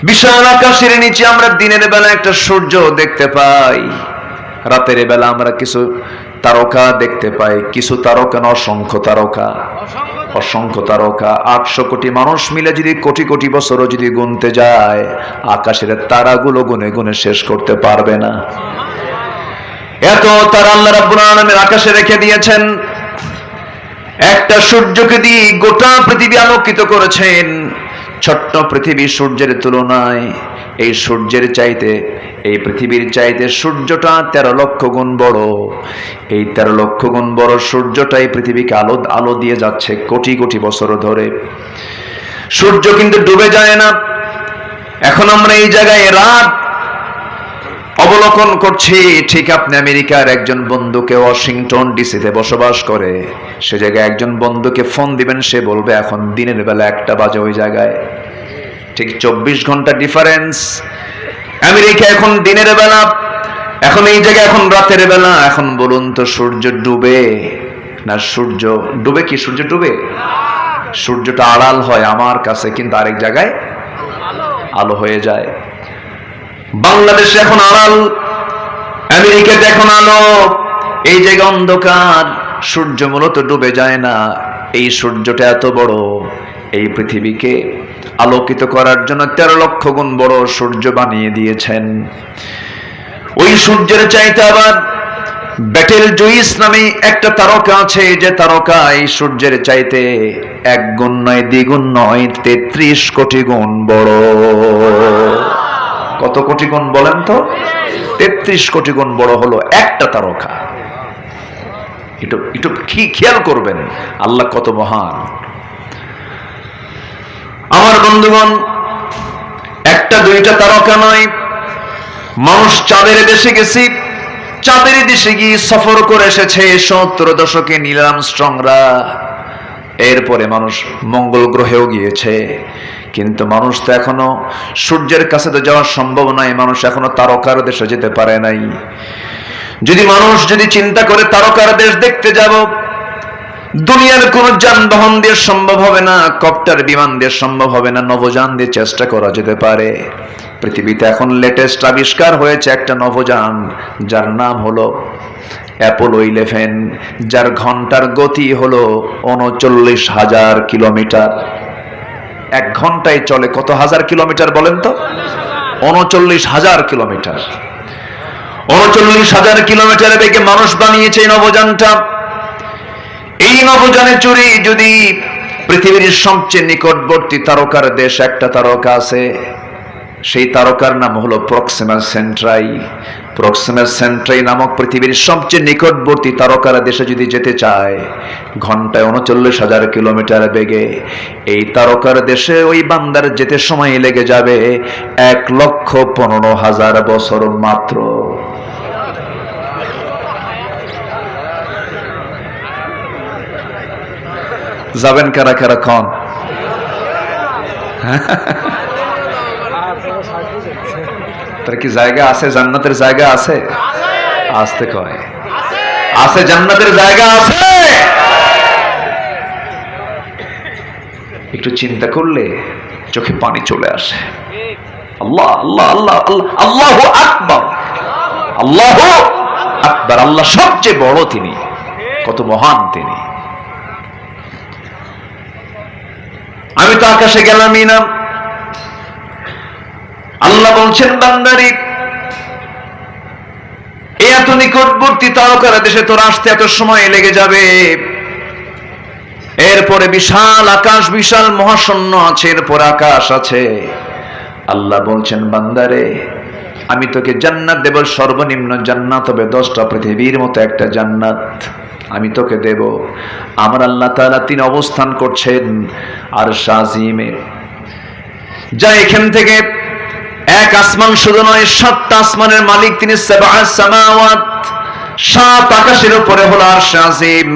বিশাল আকাশের নিচে আমরা দিনের বেলা একটা সূর্য দেখতে পাই, রাতের বেলা আমরা কিছু তারকা দেখতে পাই। কিছু তারকা না, অসংখ্য তারকা, অসংখ্য তারকা। 800 কোটি মানুষ মিলে যদি কোটি কোটি বছরও যদি গুনতে যায়, আকাশের তারাগুলো গুনে গুনে শেষ করতে পারবে না। এত তারা আল্লাহ রাব্বুল আলামিন আকাশে রেখে দিয়েছেন। একটা সূর্যকে দিয়ে গোটা পৃথিবী আলোকিত করেছেন। ছোট্ট পৃথিবী সূর্যের তুলনায় এই সূর্যের চাইতে, এই পৃথিবীর চাইতে সূর্যটা 13 লক্ষ গুণ বড়। এই 13 লক্ষ গুণ বড় সূর্যটাই পৃথিবীকে আলো আলো দিয়ে যাচ্ছে কোটি কোটি বছর ধরে। সূর্য কিন্তু ডুবে যায় না। এখন আমরা এই জায়গায় রাত অবলোকন করছি। ঠিক আপনি আমেরিকার একজন বন্ধুকে ওয়াশিংটন ডিসিতে বসবাস করে, সে জায়গায় একজন বন্ধুকে ফোন দিবেন, সে বলবে এখন দিনের বেলা 1টা বাজে ওই জায়গায়। ঠিক 24 ঘন্টা ডিফারেন্স। আমেরিকা এখন দিনের বেলা, এখন এই জায়গায় এখন রাতের বেলা। এখন বলুন তো, সূর্য ডুবে না সূর্য ডুবে? কি সূর্য ডুবে? সূর্যটা আড়াল হয় আমার কাছে, কিন্তু আরেক জায়গায় আলো হয়ে যায়। বাংলাদেশে এখন আড়াল, আমেরিকাতে এখন আলো, এই জায়গায় অন্ধকার। সূর্য মূলত ডুবে যায় না। এই সূর্যটা এত বড়, এই পৃথিবীকে আলোকিত করার জন্য 13 লক্ষ গুণ বড় সূর্য বানিয়ে দিয়েছেন। ওই সূর্যের চাইতে আবার ব্যাটেল জুইস নামে একটা তারকা আছে, যে তারকা এই সূর্যের চাইতে 1 গুণ নয়, 2 গুণ নয়, 33 কোটি গুণ বড়। কত কোটি গুণ বলেন তো? 33 কোটি গুণ বড় হলো একটা তারকা। একটু একটু খেয়াল করবেন আল্লাহ কত মহান। আমার বন্ধুগণ, 1টা 2টা তারকা নয়, মানুষ চাঁদের দেশে গেছি, চাঁদের দেশে গিয়ে সফর করে এসেছে 70 দশকে নীল আর্মস্ট্রংরা। এরপরে মানুষ মঙ্গল গ্রহেও গিয়েছে, কিন্তু মানুষ তো এখনো সূর্যের কাছে তো যাওয়া সম্ভব নয়। মানুষ এখনো তারকার দেশে যেতে পারে নাই। যদি মানুষ যদি চিন্তা করে তারকার দেশ দেখতে যাব, দুনিয়ার কোন যানবাহন দিয়ে সম্ভব হবে না, কপ্টার বিমান দিয়ে সম্ভব হবে না, নভোযান দিয়ে চেষ্টা করা যেতে পারে। পৃথিবীতে এখন লেটেস্ট আবিষ্কার হয়েছে একটা নভোযান, যার নাম হলো অ্যাপোলো 11, যার ঘন্টার গতি হলো ৩৯,০০০ কিলোমিটার। 1 ঘন্টায় চলে কত হাজার কিলোমিটার বলেন তো? ৩৯,০০০ কিলোমিটার। ৩৯,০০০ কিলোমিটার বেগে মানুষ বানিয়েছে এই নভোযানটা। এই নভোযানে চড়ে যদি পৃথিবীর সবচেয়ে নিকটবর্তী তারকার দেশ একটা তারকা আছে, সেই তারকার নাম হলো প্রক্সিমা সেন্ট্রাই। প্রক্সিমা সেন্ট্রাই নামক পৃথিবীর সবচেয়ে নিকটবর্তী তারকার দেশে যদি যেতে চায় ঘন্টায় ৩৯,০০০ কিলোমিটার বেগে, এই তারকার দেশে ওই বান্দার যেতে সময় লেগে যাবে ১,১৫,০০০ বছর মাত্র। যাবেন কারা কারা কন? তার কি জায়গা আছে? জান্নাতের জায়গা আছে? আসতে কয় আছে, জান্নাতের জায়গা আছে। একটু চিন্তা করলে চোখে পানি চলে আসে। আল্লাহ আল্লাহ আল্লাহ আল্লাহ, আল্লাহু আকবার, আল্লাহু আকবার। আল্লাহ সবচেয়ে বড়, তিনি কত মহান তিনি। আমি তো আকাশে গেলামই না। আল্লাহ বলছেন বান্দারে, এত নিকটবর্তী তারকার দেশে তোর আসতে এত সময় লেগে যাবে। এরপরে বিশাল আকাশ, বিশাল মহাশূন্য আছে, এরপর আকাশ আছে। আল্লাহ বলছেন বান্দারে, আমি তোকে জান্নাত দেব, সর্বনিম্ন জান্নাত হবে 10টা পৃথিবীর মতো একটা জান্নাত আমি তোকে দেব। আমার আল্লাহ তাআলা তিনি অবস্থান করছেন আরশ আজিমে। যা এখান থেকে এক আসমান শুধু নয়, 7টা আসমানের মালিক তিনি। সাবআ সামাওয়াত, 7 আকাশের উপরে হলো আরশ আজিম।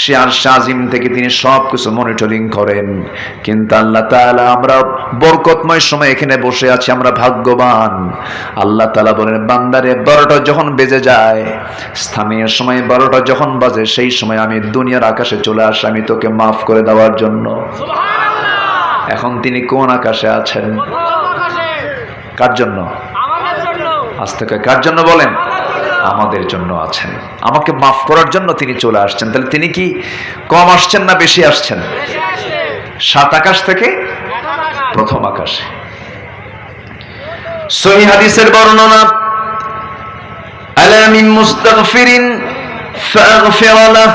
সে আরশ আজিম থেকে তিনি সবকিছু মনিটরিং করেন। কিন্তু আল্লাহ তাআলা, আমরা বরকতময় সময় এখানে বসে আছি, আমরা ভাগ্যবান। আল্লাহ তাআলা বলেন বান্দারে, 12টা যখন বেজে যায়, স্থানীয় সময় 12টা যখন বাজে, সেই সময় আমি দুনিয়ার আকাশে চলে আসি আমি তোকে মাফ করে দেওয়ার জন্য। এখন তিনি কোন আকাশে আছেন? কার জন্য? আজ থেকে কার জন্য বলেন? আমাদের জন্য আছেন, আমাকে মাফ করার জন্য তিনি চলে আসছেন। তাহলে তিনি কি কম আসছেন না বেশি আসছেন? 7 আকাশ থেকে প্রথম আকাশে। সহিহ হাদিসের বর্ণনা, আলা মিন মুস্তাগফিরিন ফাগফির লাহ,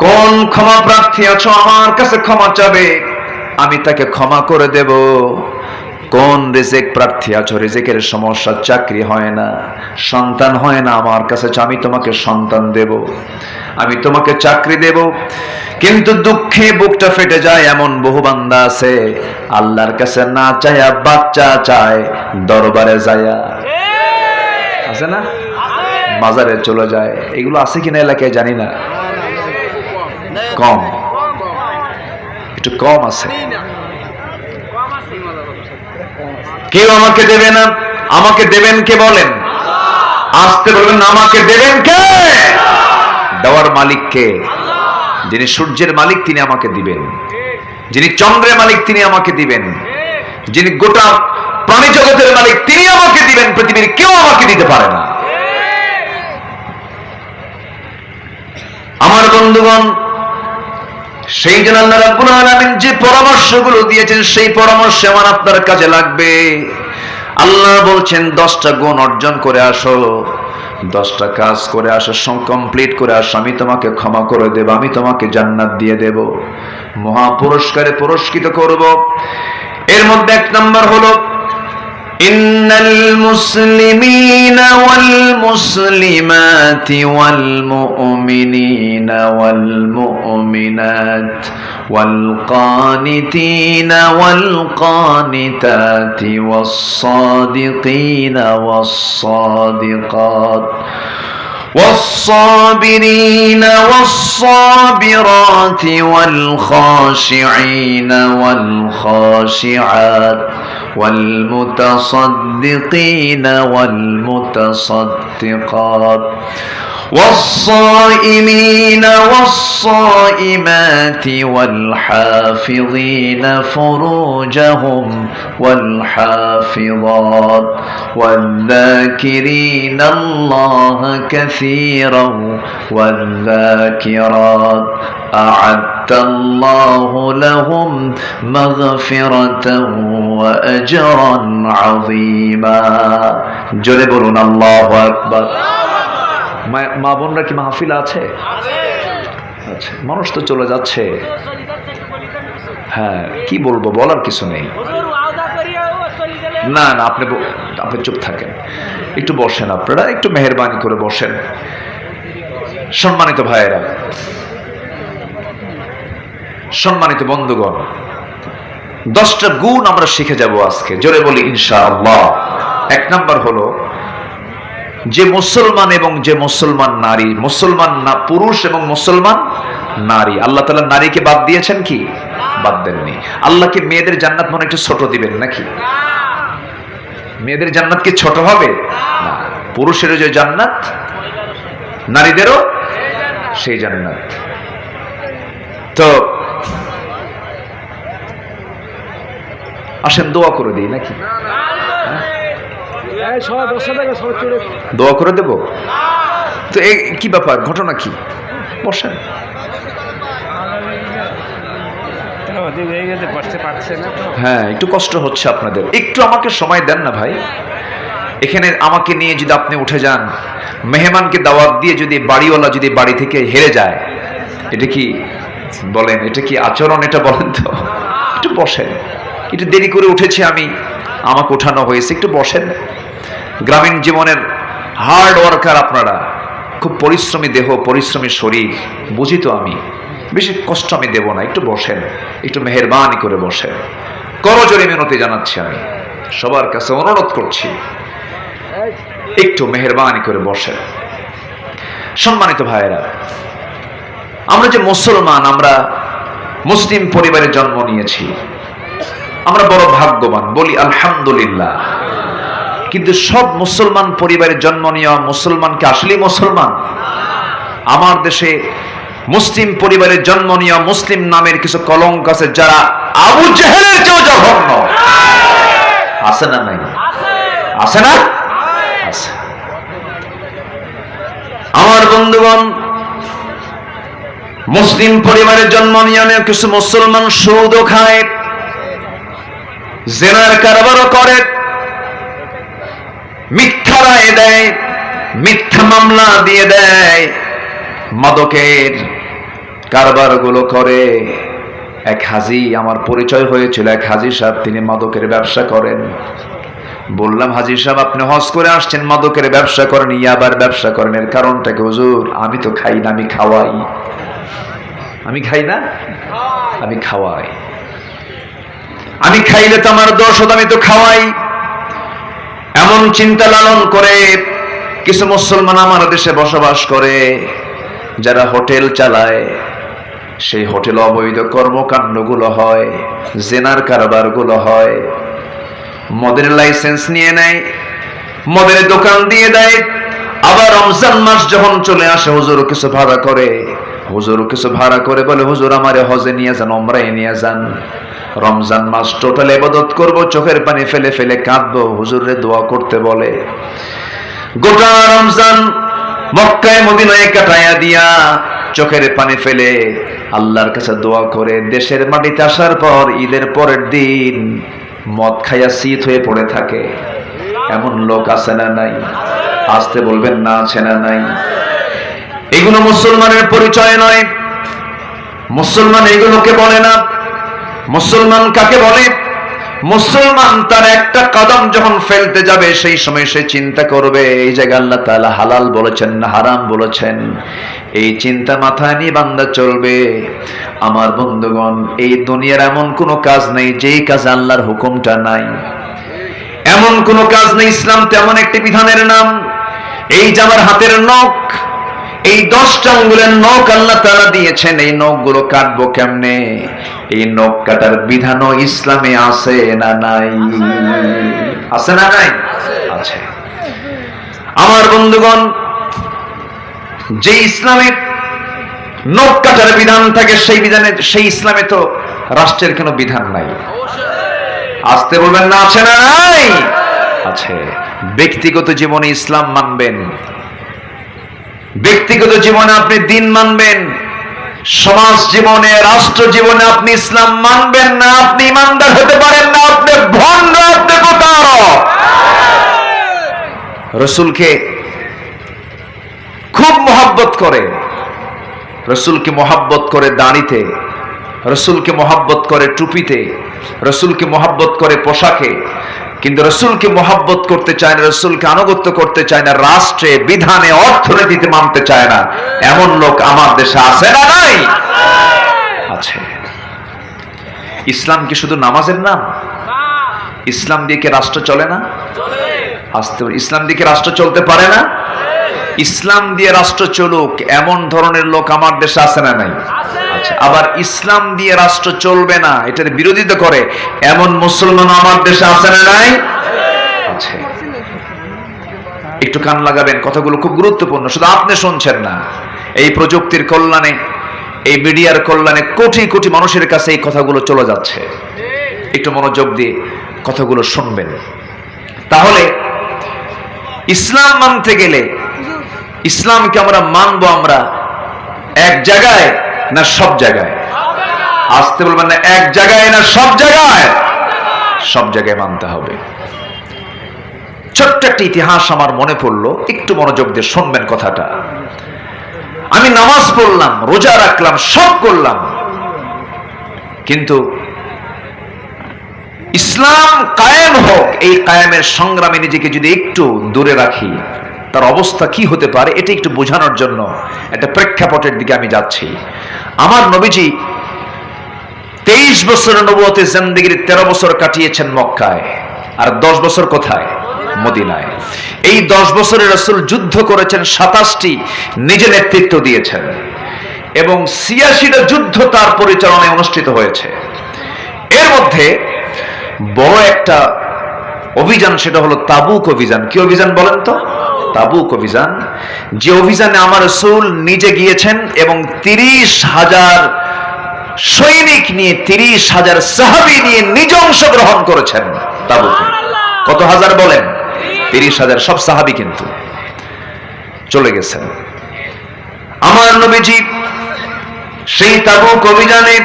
কোন ক্ষমা প্রার্থী আছো আমার কাছে ক্ষমা চাবে, আমি তাকে ক্ষমা করে দেব। কোন রিজিক প্রার্থী আছো, রিজিকের সমস্যা, চাকরি হয় না, সন্তান হয় না, আমার কাছে আমি তোমাকে সন্তান দেব, আমি তোমাকে চাকরি দেব। কিন্তু দুঃখে বুকটা ফেটে যায় এমন বহু বান্দা আছে, আল্লাহর কাছে না চায়া বাচ্চা চায়, দরবারে যায়া, আছে না, মাজারে চলে যায়। এগুলো আছে কিনা এলাকায় জানি না, কম, একটু কম আছে। কেউ আমাকে দেবে না, আমাকে দেবেন কে বলেন? আসতে বলবেন, আমাকে দেবেন কে? দেওয়ার মালিক কে? যিনি সূর্যের মালিক তিনি আমাকে দিবেন, যিনি চন্দ্রের মালিক তিনি আমাকে দিবেন, যিনি গোটা প্রাণী জগতের মালিক তিনি আমাকে দিবেন। পৃথিবীর কেউ আমাকে দিতে পারে না। আমার বন্ধুগণ, সেই জন্য আল্লাহ রাব্বুল আলামিন যে পরামর্শগুলো দিয়েছেন সেই পরামর্শ আমার আপনার কাজে লাগবে। আল্লাহ বলছেন 10টা গুণ অর্জন করে আসো, 10টা কাজ করে আসো, কমপ্লিট করে আসো, আমি তোমাকে ক্ষমা করে দেব, আমি তোমাকে জান্নাত দিয়ে দেব, মহা পুরস্কারে পুরস্কৃত করব। এর মধ্যে 1 নম্বর হলো, ইন্নাল মুসলিমিনা ওয়াল মুসলিমাতি ওয়াল মুমিনিনা ওয়াল মুমিনাত ওয়াল কানিতিনা ওয়াল কানিতাতি ওয়াস সাদিকিনা ওয়াস সাদিকাত والصابرين والصابرات والخاشعين والخاشعات والمتصدقين والمتصدقات والصائمين والصائمات والحافظين فروجهم والحافظات والذاكرين الله كثيرا والذاكرات أعد الله لهم مغفرة وأجرا عظيما জোরে বলুন আল্লাহু আকবার। মা বোনরা কি মাহফিল আছে? আচ্ছা, মানুষ তো চলে যাচ্ছে। হ্যাঁ, কি বলবো, বলার কিছু নেই। না না, আপনি চুপ থাকেন, একটু বসেন, আপনারা একটু মেহেরবানি করে বসেন। সম্মানিত ভাইয়েরা, সম্মানিত বন্ধুগণ, 10টা গুণ আমরা শিখে যাব আজকে, জোরে বলি ইনশাআল্লাহ। 1 নাম্বার হলো যে মুসলমান এবং যে মুসলমান নারী, মুসলমান না পুরুষ এবং মুসলমান নারী, আল্লাহ তাআলা নারীকে বাদ দিয়েছেন কি? বাদ দেননি। আল্লাহ কি মেয়েদের জান্নাত মনে একটু ছোট দিবেন নাকি? মেয়েদের জান্নাত কি ছোট হবে? না, পুরুষেরও যে জান্নাত, নারীদেরও সেই জান্নাত। তো আসেন দোয়া করে দিই নাকি? দোয়া করে দেব তো? এই কি ব্যাপার, ঘটনা কি? বসেন। হ্যাঁ, একটু কষ্ট হচ্ছে আপনাদের, একটু আমাকে সময় দেন না ভাই। এখানে আমাকে নিয়ে যদি আপনি উঠে যান, মেহমানকে দাওয়াত দিয়ে যদি বাড়িওয়ালা যদি বাড়ি থেকে হেরে যায়, এটা কি বলেন, এটা কি আচরণ? এটা বলেন তো। একটু বসেন, একটু দেরি করে উঠেছি আমি, আমাকে উঠানো হয়েছে, একটু বসেন। গ্রামীণ জীবনের হার্ড ওয়ার্কার আপনারা, খুব পরিশ্রমী দেহ, পরিশ্রমী শরীর, বুঝি তো আমি, বেশি কষ্ট আমি দেব না। একটু বসেন, একটু মেহেরবানি করে বসেন। করজোরে মিনতি জানাচ্ছি, আমি সবার কাছে অনুরোধ করছি, একটু মেহেরবানি করে বসেন। সম্মানিত ভাইয়েরা, আমরা যে মুসলমান, আমরা মুসলিম পরিবারে জন্ম নিয়েছি, আমরা বড় ভাগ্যবান, বলি আলহামদুলিল্লাহ। কিন্তু সব মুসলমান পরিবারে জন্ম নেওয়া মুসলমানকে আসলে মুসলমান? আমার দেশে মুসলিম পরিবারে জন্ম নেওয়া মুসলিম নামের কিছু কলঙ্ক আছে, যারা আবু জেহেলের চেয়েও জঘন্য। আছে না নাই? আছে না? আছে। আমার বন্ধুগণ, মুসলিম পরিবারে জন্ম নিয়ে কিছু মুসলমান সুদও খায়, জেনার কারবারও করে, মিথ্যা রায় দেয়, মিথ্যা মামলা দিয়ে দেয়, মাদকের কারবার গুলো করে। এক হাজি, আমার পরিচয় হয়েছিল এক হাজি সাহেব, তিনি মাদকের ব্যবসা করেন। বললাম, হাজি সাহেব আপনি হজ করে আসছেন, মাদকের ব্যবসা করেন, ইয়াবার ব্যবসা করেন, এর কারণটা কি? হুজুর আমি তো খাই না, আমি খাওয়াই। আমি খাই না, আমি খাওয়াই। আমি খাইলে তো আমার দোষ হতো, আমি তো খাওয়াই। এমন চিন্তা লালন করে কিছু মুসলমান আমার দেশে বসবাস করে, যারা হোটেল চালায়, সেই হোটেল অবৈধ কর্মকাণ্ডগুলো হয়, জেনার কারবারগুলো হয়। মদের লাইসেন্স নিয়ে নেয়, মদের দোকান দিয়ে দেয়। আবার রমজান মাস যখন চলে আসে, হুজুর কিছু ভাড়া করে, হুজুর কিছু ভাড়া করে বলে, হুজুর আমারে হজে নিয়ে যান, ওমরায় নিয়ে যান। রমজান মাস টোটাল ইবাদত করব, চোখের পানি ফেলে ফেলে কাঁদবো, হুজুরে দোয়া করতে বলে। গোটা রমজান মক্কায় মদিনায় কাটায়া দিয়া চোখের পানি ফেলে আল্লাহর কাছে দোয়া করে, দেশের মাটিতে আসার পর ঈদের পরের দিন মদ খাইয়া শীত হয়ে পড়ে থাকে। এমন লোক আছে না নাই? আসতে বলবেন না, আছে না নাই? এগুলো মুসলমানের পরিচয় নয়, মুসলমান এগুলোকে বলে না। মুসলমান কাকে বলে? মুসলমান তার একটা কদম যখন ফেলতে যাবে, সেই সময় সে চিন্তা করবে এই জায়গা আল্লাহ তাআলা হালাল বলেছেন না হারাম বলেছেন। এই চিন্তা মাথায় নিয়ে বান্দা চলবে। আমার বন্ধুগণ, এই দুনিয়ার এমন কোনো কাজ নেই যেই কাজে আল্লাহর হুকুমটা নাই। এমন কোনো কাজ নেই, ইসলাম তেমন একটি বিধানের নাম। এই যে আমার হাতের নখ, এই 10টা আঙ্গুলের নখ আল্লাহ তাআলা দিয়েছেন, এই নখগুলো কাটবো কেমনে? এই নখ কাটার বিধানও ইসলামে আছে না নাই? আছে না নাই? আছে। আমার বন্ধুগণ, যে ইসলামে নখ কাটার বিধান থাকে সেই ইসলামে তো রাষ্ট্রের কোনো বিধান নাই। আসতে বলবেন না, আছে না নাই? আছে। ব্যক্তিগত জীবনে ইসলাম মানবেন, ব্যক্তিগত জীবনে আপনি দিন মানবেন, সমাজ জীবনে রাষ্ট্র জীবনে আপনি ইসলাম মানবেন না, আপনি ইমানদার হতে পারেন না, আপনি ভণ্ড, আপনি প্রতারক। রসুলকে খুব মহব্বত করে, রসুলকে মহব্বত করে দাড়িতে, রসুলকে মহব্বত করে টুপিতে, রসুলকে মহব্বত করে পোশাকে, কিন্তু রসুলকে মহব্বত করতে চায় না, রসুলকে আনুগত্য করতে চায় না, রাষ্ট্রে, বিধানে, অর্থনীতিতে মানতে চায় না। এমন লোক আমার দেশে আছে না নাই? আছে। ইসলাম কি শুধু নামাজের নাম? ইসলাম দিয়ে কি রাষ্ট্র চলে না? ইসলাম দিয়ে কি রাষ্ট্র চলতে পারে না? ইসলাম দিয়ে রাষ্ট্র চলুক এমন ধরনের লোক আমার দেশে আছে না নাই? আচ্ছা, আবার ইসলাম দিয়ে রাষ্ট্র চলবে না, এটার বিরোধিতা করে এমন মুসলমান আমার দেশে আছে না নাই? আছে। একটু কান লাগাবেন, কথাগুলো খুব গুরুত্বপূর্ণ, শুধু আপনি শুনছেন না। এই প্রযুক্তির কল্যাণে, এই মিডিয়ার কল্যাণে কোটি কোটি মানুষের কাছে এই কথাগুলো চলে যাচ্ছে। একটু মনোযোগ দিয়ে কথাগুলো শুনবেন। তাহলে ইসলাম মানতে গেলে, ইসলামকে আমরা মানবো আমরা এক জায়গায় না সব জায়গায়? আসতে বলবেন না, এক জায়গায় না সব জায়গায়? সব জায়গায় মানতে হবে। ছোট্ট একটা ইতিহাস আমার মনে পড়লো, একটু মনোযোগ দিয়ে শুনবেন কথাটা। আমি নামাজ পড়লাম, রোজা রাখলাম, সব করলাম, কিন্তু ইসলাম কায়েম হোক, এই কায়েমের সংগ্রামে নিজেকে যদি একটু দূরে রাখি, তার অবস্থা কি হতে পারে এটা একটু বোঝানোর জন্য একটা প্রেক্ষাপটের দিকে আমি যাচ্ছি। আমার নবীজি 23 বছরের নবুয়তের জিন্দেগির 13 বছর কাটিয়েছেন মক্কায়, আর 10 বছর কোথায়? মদিনায়। এই 10 বছরে রাসূল যুদ্ধ করেছেন 27টি, নিজে নেতৃত্ব দিয়েছেন, এবং 86টা যুদ্ধ তার পরিচালনায় অনুষ্ঠিত হয়েছে। এর মধ্যে বড় একটা অভিযান, সেটা হলো তাবুক অভিযান। কি অভিযান বলেন তো? তাবুক অভিযান, যে অভিযানে আমার রাসূল নিজে গিয়েছেন এবং 30,000 সৈনিক নিয়ে, 30,000 সাহাবী নিয়ে নিজে অংশগ্রহণ করেছেন তাবুকে। কত হাজার বলেন? 30,000। সব সাহাবী কিন্তু চলে গেছেন। আমার নবীজি সেই তাবুক অভিযানে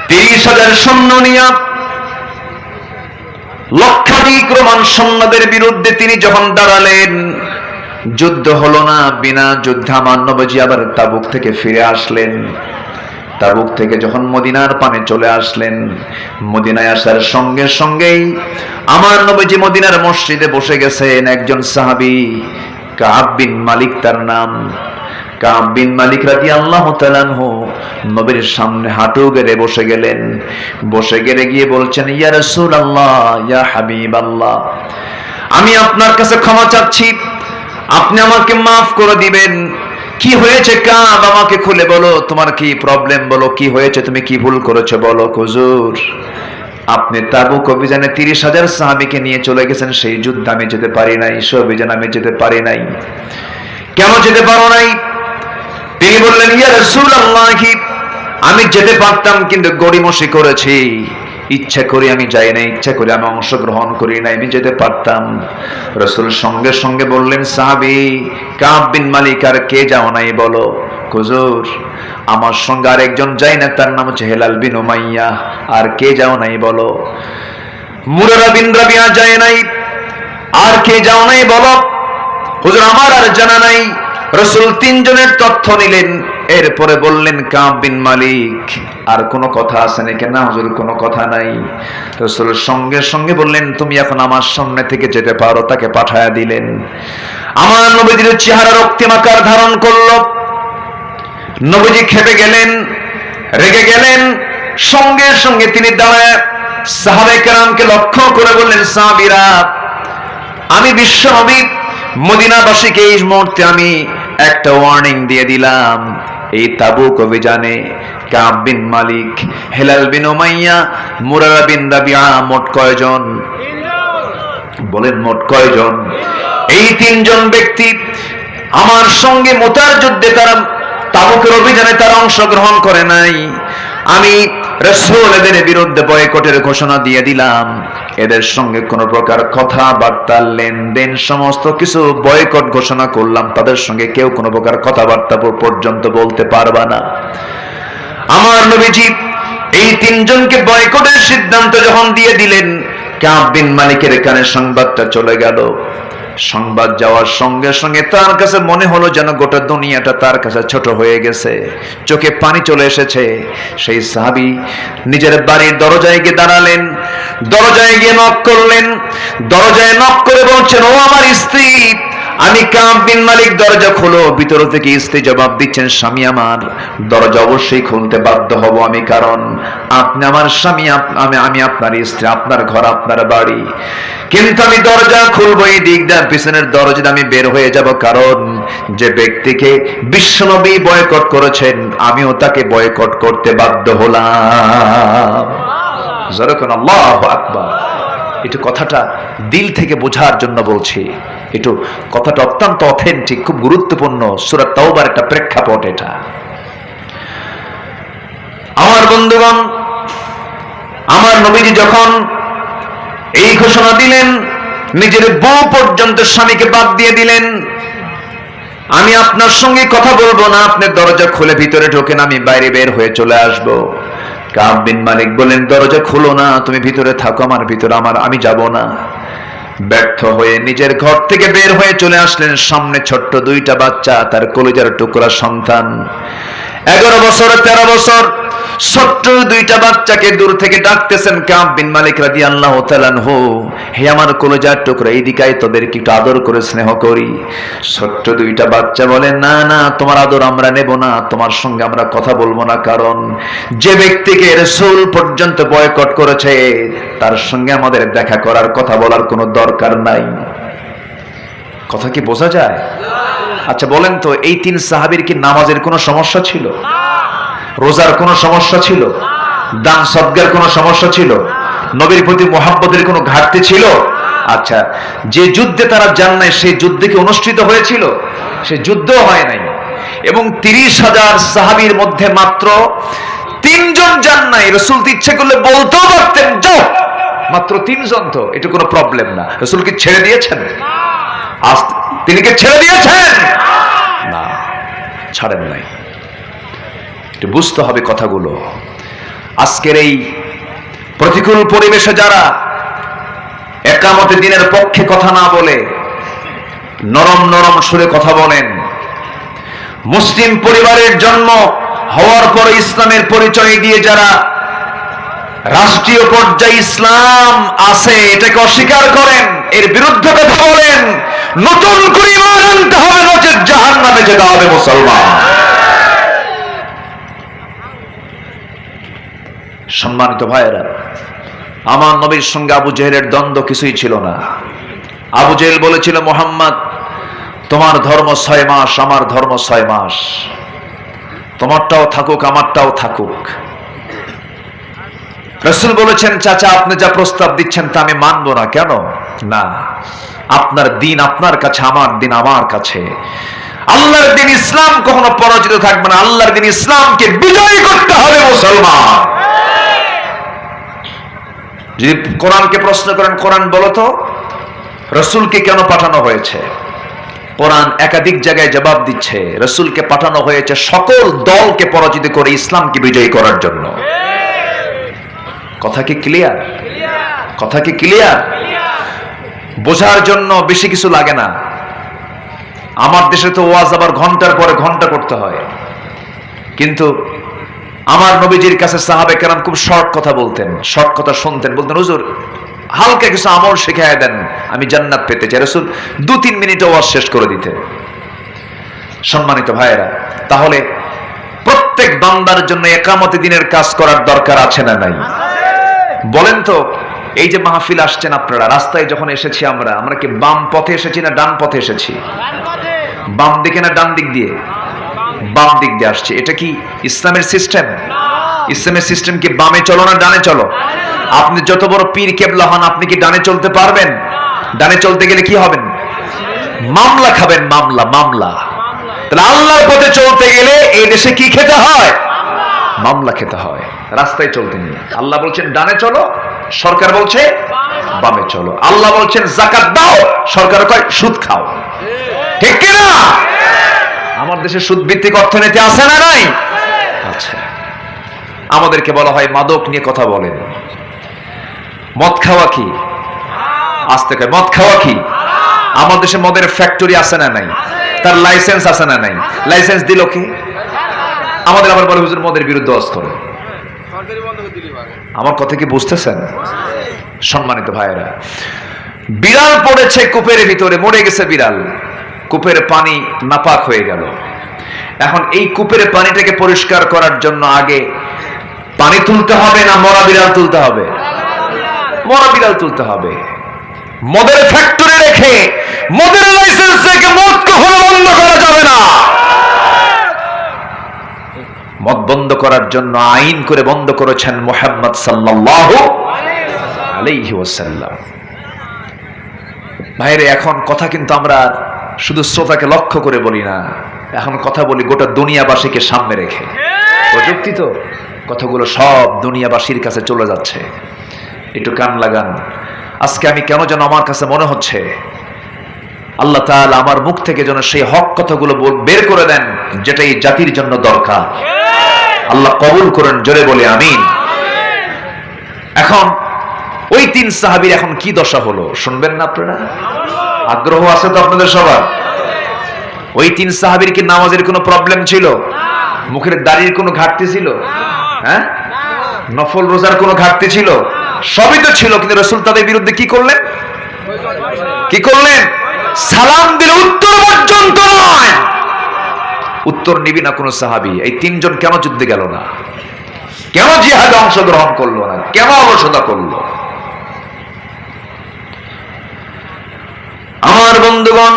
30,000 সৈন্য নিয়ে লক্ষাধিক রোমান সৈন্যদের বিরুদ্ধে তিনি যখন দাঁড়ালেন, যুদ্ধ হলো না, বিনা যুদ্ধে আমার নবীজি আবার তাবুক থেকে ফিরে আসলেন। তাবুক থেকে যখন মদিনার পানে চলে আসলেন, মদিনায় আসার সঙ্গে সঙ্গেই আমার নবীজি মদিনার মসজিদে বসে গেছেন। একজন সাহাবী, কাব বিন মালিক তার নাম, কাব বিন মালিক রাদিয়াল্লাহু তাআলা আনহু নবীর সামনে হাঁটু গেড়ে বসে গেলেন। বসে গেড়ে গিয়ে বলছেন, ইয়া রাসূলুল্লাহ, ইয়া হাবিবাল্লাহ, আমি আপনার কাছে ক্ষমা চাচ্ছি, আপনি আমাকে মাফ করে দিবেন। কি হয়েছে কাব? আমাকে খুলে বলো, তোমার কি প্রবলেম বলো, কি হয়েছে, তুমি কি ভুল করেছো বলো। হুজুর, আপনি তাবুক অভিযানে 30,000 সাহাবীকে নিয়ে চলে গেছেন, সেই যুদ্ধে আমি যেতে পারি নাই, সেই অভিযানে আমি যেতে পারি নাই। কেন যেতে পারো নাই? তিনি বললেন, ইয়া রাসূলুল্লাহ, আমি যেতে পারতাম, কিন্তু গড়িমসি করেছি, ইচ্ছা করে আমি যাই নাই, ইচ্ছা করে আমি অংশগ্রহণ করি নাই, আমি যেতে পারতাম। রাসূল সঙ্গে সঙ্গে বললেন, সাহাবী কাব বিন মালিক, আর কে যাও নাই বলো। হুজুর, আমার সঙ্গে আরেকজন যায় না, তার নাম হচ্ছে হেলাল বিন উমাইয়া। আর কে যাও নাই বলো। মুরারা বিন রাবিয়া যায় নাই। আর কে যাও নাই বলো। হুজুর, আমার আর জানা নাই। রাসূল 3 জনের তথ্য নিলেন, এরপরে বললেন, কাব বিন মালিক, আর কোনো কথা আছে নাকি? না হুজুর, কোনো কথা নাই। রাসূল সঙ্গে সঙ্গে বললেন, তুমি এখন আমার সামনে থেকে যেতে পারো। তাকে পাঠায়া দিলেন। আমার নবীজির চেহারা রক্তিম আকার ধারণ করলো। নবীজি খেপে গেলেন, রেগে গেলেন। সঙ্গে সঙ্গে তিনি দাঁড়ায় সাহাবায়ে কেরামকে লক্ষ্য করে বললেন, সাহাবীরা, আমি বিশ্ব নবী মদিনাবাসীকে এই মুহূর্তে আমি একটা ওয়ার্নিং দিয়ে দিলাম। এই তাবুক অভিযানে কাব বিন মালিক, হেলাল বিন উমাইয়া, মুরারা বিন রাবিয়া, মোট কয়জন বলেন? মোট কয়জন? এই 3 জন ব্যক্তি আমার সঙ্গে মুতার যুদ্ধে তারা, তাবুকের অভিযানে তারা অংশগ্রহণ করে নাই। আমি রাসূল এদের বিরুদ্ধে বয়কটের ঘোষণা দিয়ে দিলাম। এদের সঙ্গে কোন প্রকার কথাবার্তা, লেনদেন, সমস্ত কিছু বয়কট ঘোষণা করলাম। তাদের সঙ্গে কেউ কোনো প্রকার কথাবার্তা পর্যন্ত বলতে পারবা না। আমার নবীজি এই তিনজনকে বয়কটের সিদ্ধান্ত যখন দিয়ে দিলেন, কাব বিন মালিকের কানে সংবাদটা চলে গেল। সংবাদ যাওয়ার সঙ্গে সঙ্গে তার কাছে মনে হলো যেন গোটা দুনিয়াটা তার কাছে ছোট হয়ে গেছে, চোখে পানি চলে এসেছে। সেই সাহাবী নিজের বাড়ির দরজায় গিয়ে দাঁড়ালেন, দরজায় গিয়ে নক করলেন। দরজায় নক করে বলছেন, ও আমার স্ত্রী, আমি কাব বিন মালিক, দরজা খোলো। ভিতর থেকে স্ত্রী জবাব দিচ্ছেন, স্বামী আমার, দরজা অবশ্যই খুলতে বাধ্য হব আমি, কারণ আপনি আমার স্বামী, আমি আপনার স্ত্রী, আপনার ঘর, আপনার বাড়ি। কিন্তু আমি দরজা খুলবো এই দিক দিয়ে, পিছনের দরজা আমি বের হয়ে যাব, কারণ যে ব্যক্তিকে বিশ্বনবী বয়কট করেছেন আমিও তাকে বয়কট করতে বাধ্য হলাম। যখন আল্লাহু আকবার, একটু কথাটা দিল থেকে বোঝার জন্য বলছি, একটু কথাটা অত্যন্ত অথেন্টিক, খুব গুরুত্বপূর্ণ। সূরা তাওবার একটা প্রেক্ষাপট এটা। আমার বন্ধুগণ, আমার নবীজি যখন এই ঘোষণা দিলেন, নিজের বউ পর্যন্ত স্বামীকে বাদ দিয়ে দিলেন, আমি আপনার সঙ্গে কথা বলবো না, আপনি দরজা খুলে ভিতরে ঢোকেন, আমি বাইরে বের হয়ে চলে আসব। কাব বিন মালিক বলেন, দরজা খুলো না, তুমি ভিতরে থাকো, আমার ভিতরে, আমি যাব না। ব্যর্থ হয়ে নিজের ঘর থেকে বের হয়ে চলে আসলেন। সামনে ছোট্ট দুইটা বাচ্চা, তার কলিজার টুকরা সন্তান, 11 বছর 13 বছর ছোট্ট দুইটা বাচ্চাকে দূর থেকে ডাকতেছেন কাব বিন মালিক রাদিয়াল্লাহু তাআলা আনহু, হে আমার কলিজার টুকরা, এইদিকে আয়, তোদেরকে একটু আদর করে স্নেহ করি। ছোট্ট দুইটা বাচ্চা বলে, না না, তোমার আদর আমরা নেব না, তোমার সঙ্গে আমরা কথা বলবো না, কারণ যে ব্যক্তিকে রাসূল পর্যন্ত বয়কট করেছে তার সঙ্গে আমাদের দেখা করার, কথা বলার কোনো দরকার নাই। কথা কি বোঝা যায়? আচ্ছা বলেন তো, এই 3 সাহাবীর কি নামাজের কোনো সমস্যা ছিল? রোজার কোনো সমস্যা ছিল? দান সদকার কোনো সমস্যা ছিল? নবীর প্রতি মুহাব্বতের কোনো ঘাটতি ছিল? আচ্ছা, যে যুদ্ধে তারা যান নাই সেই যুদ্ধে কি অনুষ্ঠিত হয়েছিল? সে যুদ্ধ হয় নাই। এবং 30,000 সাহাবীর মধ্যে মাত্র 3 জন যান নাই। রাসূল ইচ্ছে করলে বলতেও পারতেন, যাও, মাত্র 3 জন, তো এটা কোনো প্রবলেম না। রাসূল কি ছেড়ে দিয়েছেন? আজ তিনি কি ছেড়ে দিয়েছেন? না, ছাড়েন নাই। একটু বুঝতে হবে কথাগুলো। আজকের এই প্রতিকূল পরিবেশে যারা একামতে দিনের পক্ষে কথা না বলে নরম নরম সুরে কথা বলেন, মুসলিম পরিবারের জন্ম হওয়ার পর ইসলামের পরিচয় দিয়ে যারা রাষ্ট্রীয় পর্যায়ে ইসলাম আছে এটাকে অস্বীকার করেন, এর বিরুদ্ধে কথা বলেন, নতুন করে ঈমান আনতে হবে, নচেৎ জাহান্নামে যেতে হবে মুসলমান। সম্মানিত ভাইয়েরা, আমার নবীর সঙ্গে আবু জেহেলের দ্বন্দ্ব কিছুই ছিল না। আবু জেহেল বলেছিল, মুহাম্মদ, তোমার ধর্ম 6 মাস, আমার ধর্ম 6 মাস, তোমারটাও থাকুক আমারটাও থাকুক। রাসূল বলেছেন, চাচা আপনি যা প্রস্তাব দিচ্ছেন তা আমি মানব না। কেন? না, আপনার দিন আপনার কাছে, আমার দিন আমার কাছে। আল্লাহর দিন ইসলাম কখনো পরাজিত থাকবে না। আল্লাহর দিন ইসলামকে বিজয় করতে হবে মুসলমান। যদি কোরআনকে প্রশ্ন করেন, কোরআন বলো তো রাসূলকে কেন পাঠানো হয়েছে? কোরআন একাধিক জায়গায় জবাব দিচ্ছে, রাসূলকে পাঠানো হয়েছে সকল দলকে পরাজিত করে ইসলামকে বিজয়ী করার জন্য। কথা কি ক্লিয়ার? কথা কি ক্লিয়ার? বোঝার জন্য বেশি কিছু লাগে না। আমার দেশে তো ওয়াজ আবার ঘন্টার পরে ঘন্টা করতে হয়, কিন্তু আমার নবীজির কাছে সাহাবে কেরাম খুব শর্ট কথা বলতেন, শর্ট কথা শুনতেন, বলতেন, হুজুর হালকা কিছু আমল শিখাইয়া দেন, আমি জান্নাত পেতে চাই। রাসূল 2-3 মিনিটে ওয়াজ শেষ করে দিতে। সম্মানিত ভাইয়েরা, তাহলে প্রত্যেক বান্দার জন্য একামতে দিনের কাজ করার দরকার আছে না নাই? বলেন তো, এই যে মাহফিল আসছেন আপনারা, রাস্তায় যখন এসেছি আমরা কি বাম পথে এসেছি না ডান পথে এসেছি? বাম দিকে না ডান দিক দিয়ে? বাম দিক দিয়ে আসছে। এটা কি ইসলামের সিস্টেম? ইসলামের সিস্টেম কি বামে চলো না ডানে চলো? আপনি যত বড় পীর কেবলা হন, আপনি কি ডানে চলতে পারবেন? ডানে চলতে গেলে কি হবেন? মামলা খাবেন, মামলা মামলা। তাহলে আল্লাহর পথে চলতে গেলে এই দেশে কি খেতে হয়? মামলা খেতে হয়। রাস্তায় চলতে নেই। আল্লাহ বলছেন ডানে চলো, সরকার বলছে বামে চলো। আল্লাহ বলছেন যাকাত দাও, সরকার কয় সুদ খাও। ঠিক কিনা? আমার দেশে সুদ ভিত্তিক অর্থনীতি আছে না নাই? আচ্ছা, আমাদেরকে বলা হয় মাদক নিয়ে কথা বলেন। মদ খাওয়া কি? আস্তে কয় মদ খাওয়া কি? আমার দেশে মদের ফ্যাক্টরি আছে না নাই? তার লাইসেন্স আছে না নাই? লাইসেন্স দিল কি? আমাদের আবার বলে হুজুর মদের বিরুদ্ধে ওয়াজ করে। আমার কথা কি বুঝতেছেন? সম্মানিত ভাইয়েরা, বিড়াল পড়েছে কূপের ভিতরে, মরে গেছে বিড়াল। কূপের পানি নাপাক হয়ে গেল। এখন এই কূপের পানিটাকে পরিষ্কার করার জন্য আগে পানি তুলতে হবে না মরা বিড়াল তুলতে হবে? মরা বিড়াল তুলতে হবে। মদের ফ্যাক্টরি রেখে মদের লাইসেন্স রেখে মদ কখনো বন্ধ করা যাবে না। মদ বন্ধ করার জন্য আইন করে বন্ধ করেছেন মুহাম্মদ সাল্লাল্লাহু আলাইহি ওয়াসাল্লাম। ভাইরে, এখন কথা কিন্তু আমরা শুধু শ্রোতাকে লক্ষ্য করে বলি না, এখন কথা বলি গোটা দুনিয়াবাসীকে সামনে রেখে। প্রযুক্তি তো কথাগুলো সব দুনিয়াবাসীর কাছে চলে যাচ্ছে। একটু কান লাগান। আজকে আমি কেন যেন আমার কাছে মনে হচ্ছে আল্লাহ তাআলা আমার মুখ থেকে যেন সেই হক কথাগুলো বের করে দেন, যেটা এই জাতির জন্য দরকার। আল্লাহ কবুল করেন, জোরে বলে আমিন। এখন ওই তিন সাহাবীর এখন কি দশা হলো শুনবেন না আপনারা? আগ্রহ আছে তো আপনাদের সবার? ওই তিন সাহাবীর কি নামাজের কোনো প্রবলেম ছিল? মুখের দাড়ির কোনো ঘাটতি ছিল? হ্যাঁ, নফল রোজার কোনো ঘাটতি ছিল? সবই তো ছিল, কিন্তু রাসূল তাদের বিরুদ্ধে কি করলেন? কি করলেন? সালাম দিলে উত্তর পর্যন্ত নয়। উত্তর নিবি না কোন সাহাবী। এই তিনজন কেন যুদ্ধে গেল না? কেন জিহাদে অংশগ্রহণ করলো না? কেন অলসতা করলো? আমার বন্ধুগণ,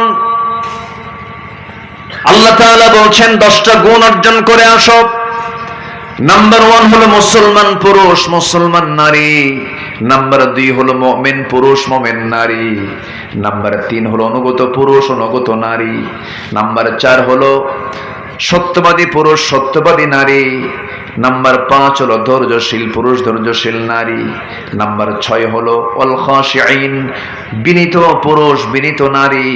আল্লাহ তাআলা বলছেন 10টা গুণ অর্জন করে আসো। নাম্বার 1 হলো মুসলমান পুরুষ, মুসলমান নারী। নাম্বার 2 হলো মুমিন পুরুষ, মুমিন নারী। নাম্বার 3 হলো অনুগত পুরুষ, অনুগত নারী। নাম্বার 4 হলো সত্যবাদী পুরুষ, সত্যবাদী নারী। নাম্বার 5 হলো ধৈর্যশীল পুরুষ, ধৈর্যশীল নারী। নাম্বার 6 হলো আল খাশিঈন, বিনীত পুরুষ, বিনীত নারী।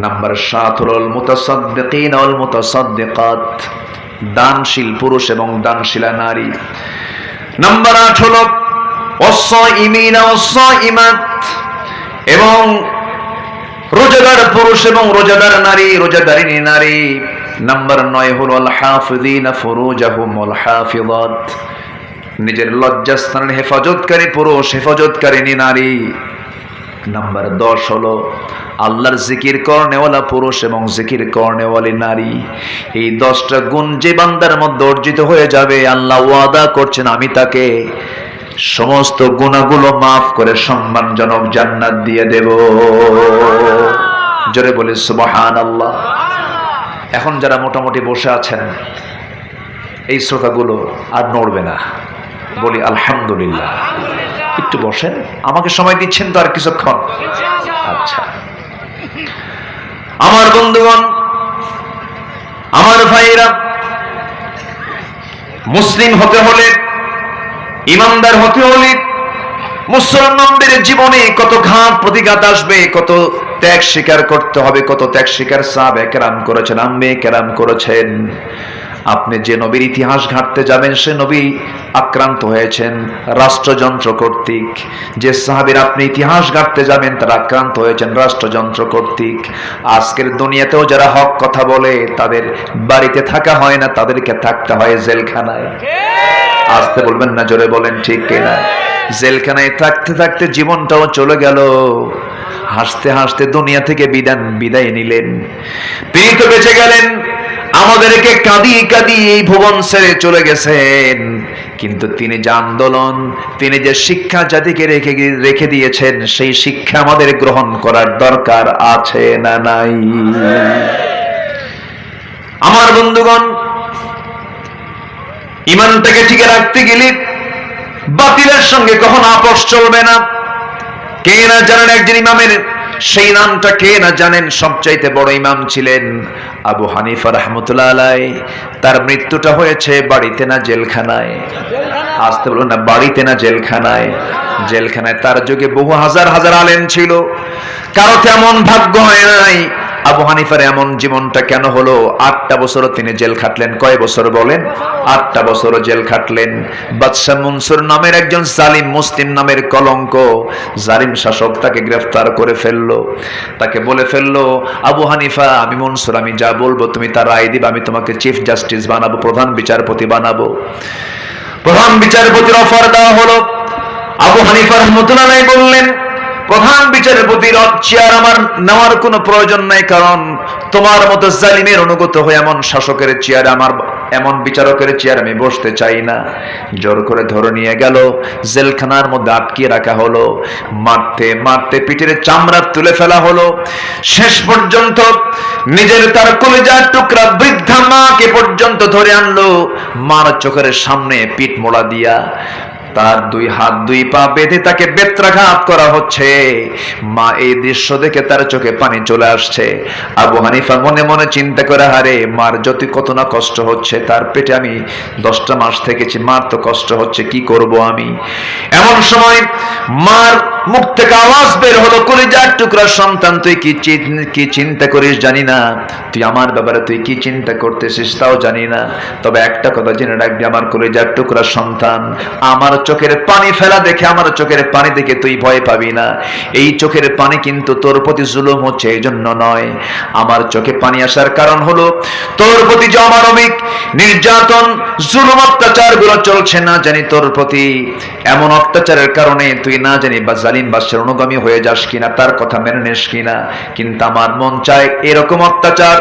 নাম্বার 7 হলো আল মুতাসাদ্দিকিন ওয়াল মুতাসাদ্দিকাত, দানশীল পুরুষ এবং দানশীলা নারী। নাম্বার 8 হলো ওয়াস-সাইমিনা ওয়াস-সাইমাত, এবং রোজাদার পুরুষ এবং রোজাদার নারী, রোজাদারিনী নারী। নাম্বার 9 হলো আল হাফিযিনা ফুরুজাহুম ওয়াল হাফিযাত, নিজের লজ্জাস্থানের হেফাজতকারী পুরুষ, হেফাজতকারিনী নারী। নাম্বার 10 হলো আল্লাহর জিকির করনেওয়ালা পুরুষ এবং জিকির করনেওয়ালি নারী। এই 10টা গুণ যে বান্দার মধ্যে অর্জিত হয়ে যাবে, আল্লাহ ওয়াদা করছেন আমি তাকে সমস্ত গুনাহগুলো মাফ করে সম্মানজনক জান্নাত দিয়ে দেব। জোরে বলি সুবহানাল্লাহ। এখন যারা মোটামুটি বসে আছেন, এই শ্রোতাগুলো আর নড়বে না, বলি আলহামদুলিল্লাহ। একটু বসেন, আমাকে সময় দিচ্ছেন তো আর কিছুক্ষণ? আচ্ছা, আমার বন্ধুগণ, আমার ভাইরা, মুসলিম হতে হলে, ইমানদার হতে হলে মুসলমানদের জীবনে কত ঘাত প্রতিঘাত আসবে, কত ত্যাগ স্বীকার করতে হবে, কত ত্যাগ স্বীকার সাহাবায়ে কেরাম করেছেন, আম্বিয়ে কেরাম করেছেন। আপনি যে নবীর ইতিহাস ঘাঁটতে যাবেন, সে নবী আক্রান্ত হয়েছেন রাষ্ট্রযন্ত্র কর্তৃক। যে সাহাবীর আপনি ইতিহাস ঘাঁটতে যাবেন, তারা আক্রান্ত হয়েছেন রাষ্ট্রযন্ত্র কর্তৃক। আজকের দুনিয়াতেও যারা হক কথা বলে, তাদের বাড়িতে থাকা হয় না, তাদেরকে থাকতে হয় জেলখানায়। আসতে বলবেন না, জোরে বলেন ঠিক কিনা? জেলখানায় থাকতে থাকতে জীবনটাও চলে গেল। হাসতে হাসতে দুনিয়া থেকে বিদায় নিলেন। তিনি তো বেঁচে গেলেন, আমাদেরকে কাঁদিয়ে কাঁদিয়ে এই ভুবন ছেড়ে চলে গেছেন। কিন্তু তিনি যে আন্দোলন, তিনি যে শিক্ষা জাতিকে রেখে দিয়েছেন, সেই শিক্ষা আমাদের গ্রহণ করার দরকার আছে না নাই? আমার বন্ধুগণ, ইমানটাকে টিকে রাখতে গেলে বাতিলের সঙ্গে কখনো আপোষ চলবে না। কে না জানেন, একজন ইমামের সেই নামটা কে না জানেন? সবচাইতে বড় ইমাম ছিলেন আবু হানিফা রাহমাতুল্লাহ আলাইহি। তার মৃত্যুটা হয়েছে বাড়িতে না জেলখানায়? আসতে বলুন না, বাড়িতে না জেলখানায়? জেলখানায়। তার যুগে বহু হাজার হাজার আলেম ছিল, কারো তেমন ভাগ্য হয় নাই। আবু হানিফার এমন জীবনটা কেন হলো? 8টা বছর তিনি জেল খাটলেন। কয় বছর বলেন? 8টা বছর জেল খাটলেন। বাদশাহ মনসুর নামের একজন জালিম, মুসলিম নামের কলঙ্ক, জালিম শাসক তাকে গ্রেফতার করে ফেললো। তাকে বলে ফেললো, আবু হানিফা, আমি মনসুর, আমি যা বলবো তুমি তার রায় দিবা, আমি তোমাকে চিফ জাস্টিস বানাবো, প্রধান বিচারপতি বানাবো। প্রধান বিচারপতির অফার দেওয়া হলো। আবু হানিফা রাহমাতুল্লাহ আলাইহি বললেন, প্রধান বিচারপতির চেয়ার আমার নেওয়ার কোনো প্রয়োজন নাই, কারণ তোমার মতো জালিমের অনুগত হয়ে এমন শাসকের চেয়ারে, আমার এমন বিচারকের চেয়ার আমি বসতে চাই না। জোর করে ধরে নিয়ে গেল, জেলখানার মধ্যে আটকিয়ে রাখা হলো। মারতে মারতে পিঠের চামড়া তুলে ফেলা হলো। শেষ পর্যন্ত নিজের তার কলিজার টুকরা বৃদ্ধা মাকে পর্যন্ত ধরে আনলো, মার চোখের সামনে পিঠ মোড়া দিয়া তার 2 হাত 2 পা বেঁধে তাকে বেত্রাঘাত করা হচ্ছে। মা এই দৃশ্য দেখে তার চোখে পানি চলে আসছে। আবু হানিফা মনে মনে চিন্তা করে, হারে মার যত কত না কষ্ট হচ্ছে, তার পেটে আমি 10টা মাস থেকেছি, মার তো কষ্ট হচ্ছে, কি করব আমি? এমন সময় মার মুখ থেকে আওয়াজ বের হলো, কলিজার টুকরা সন্তান, তুই কি চিন্তা করিস জানি না, তুই আমার ব্যাপারে তুই কি চিন্তা করতেছিস তাও জানি না, তবে একটা কথা জেনে রাখবি, আমার কলিজার টুকরা সন্তান, আমার চোখের পানি ফেলা দেখে, আমার চোখের পানি দেখে তুই ভয় পাবি না। এই চোখের পানি কিন্তু তোর প্রতি জুলুম হচ্ছে এই জন্য নয়। আমার চোখে পানি আসার কারণ হলো তোর প্রতি যে অমানবিক নির্যাতন, জুলুম, অত্যাচার গুলো চলছে, না জানি তোর প্রতি এমন অত্যাচারের কারণে তুই না জানি বা জালিম বাদশার অনুগামী হয়ে যাস কিনা, তার কথা মেনে নিস কিনা। কিন্তু আমার মন চায় এরকম অত্যাচার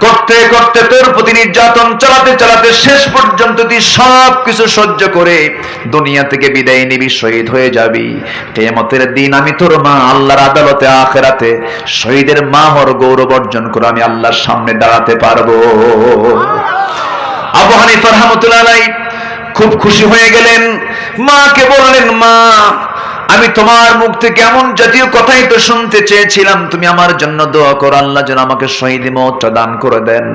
করতে করতে, তোর প্রতি নির্যাতন চালাতে চালাতে শেষ পর্যন্ত তুই সব কিছু সহ্য করে দুনিয়া থেকে বিদায় নিবি, শহীদ হয়ে যাবি। কিয়ামতের দিন আমি তোর মা আল্লাহর আদালতে আখিরাতে শহীদের মা হওয়ার গৌরব অর্জন করে আমি আল্লাহর সামনে দাঁড়াতে পারবো। আবু হানিফা রাহমাতুল্লাহ আলাইহি খুব খুশি হয়ে গেলেন। মাকে বললেন, মা, আমি তোমার মুখ থেকে এমন জাতীয় কথাই তো শুনতে চেয়েছিলাম, তুমি আমার জন্য দোয়া করো, আল্লাহ যেন আমাকে শহীদ মওতটা দান করে দেন।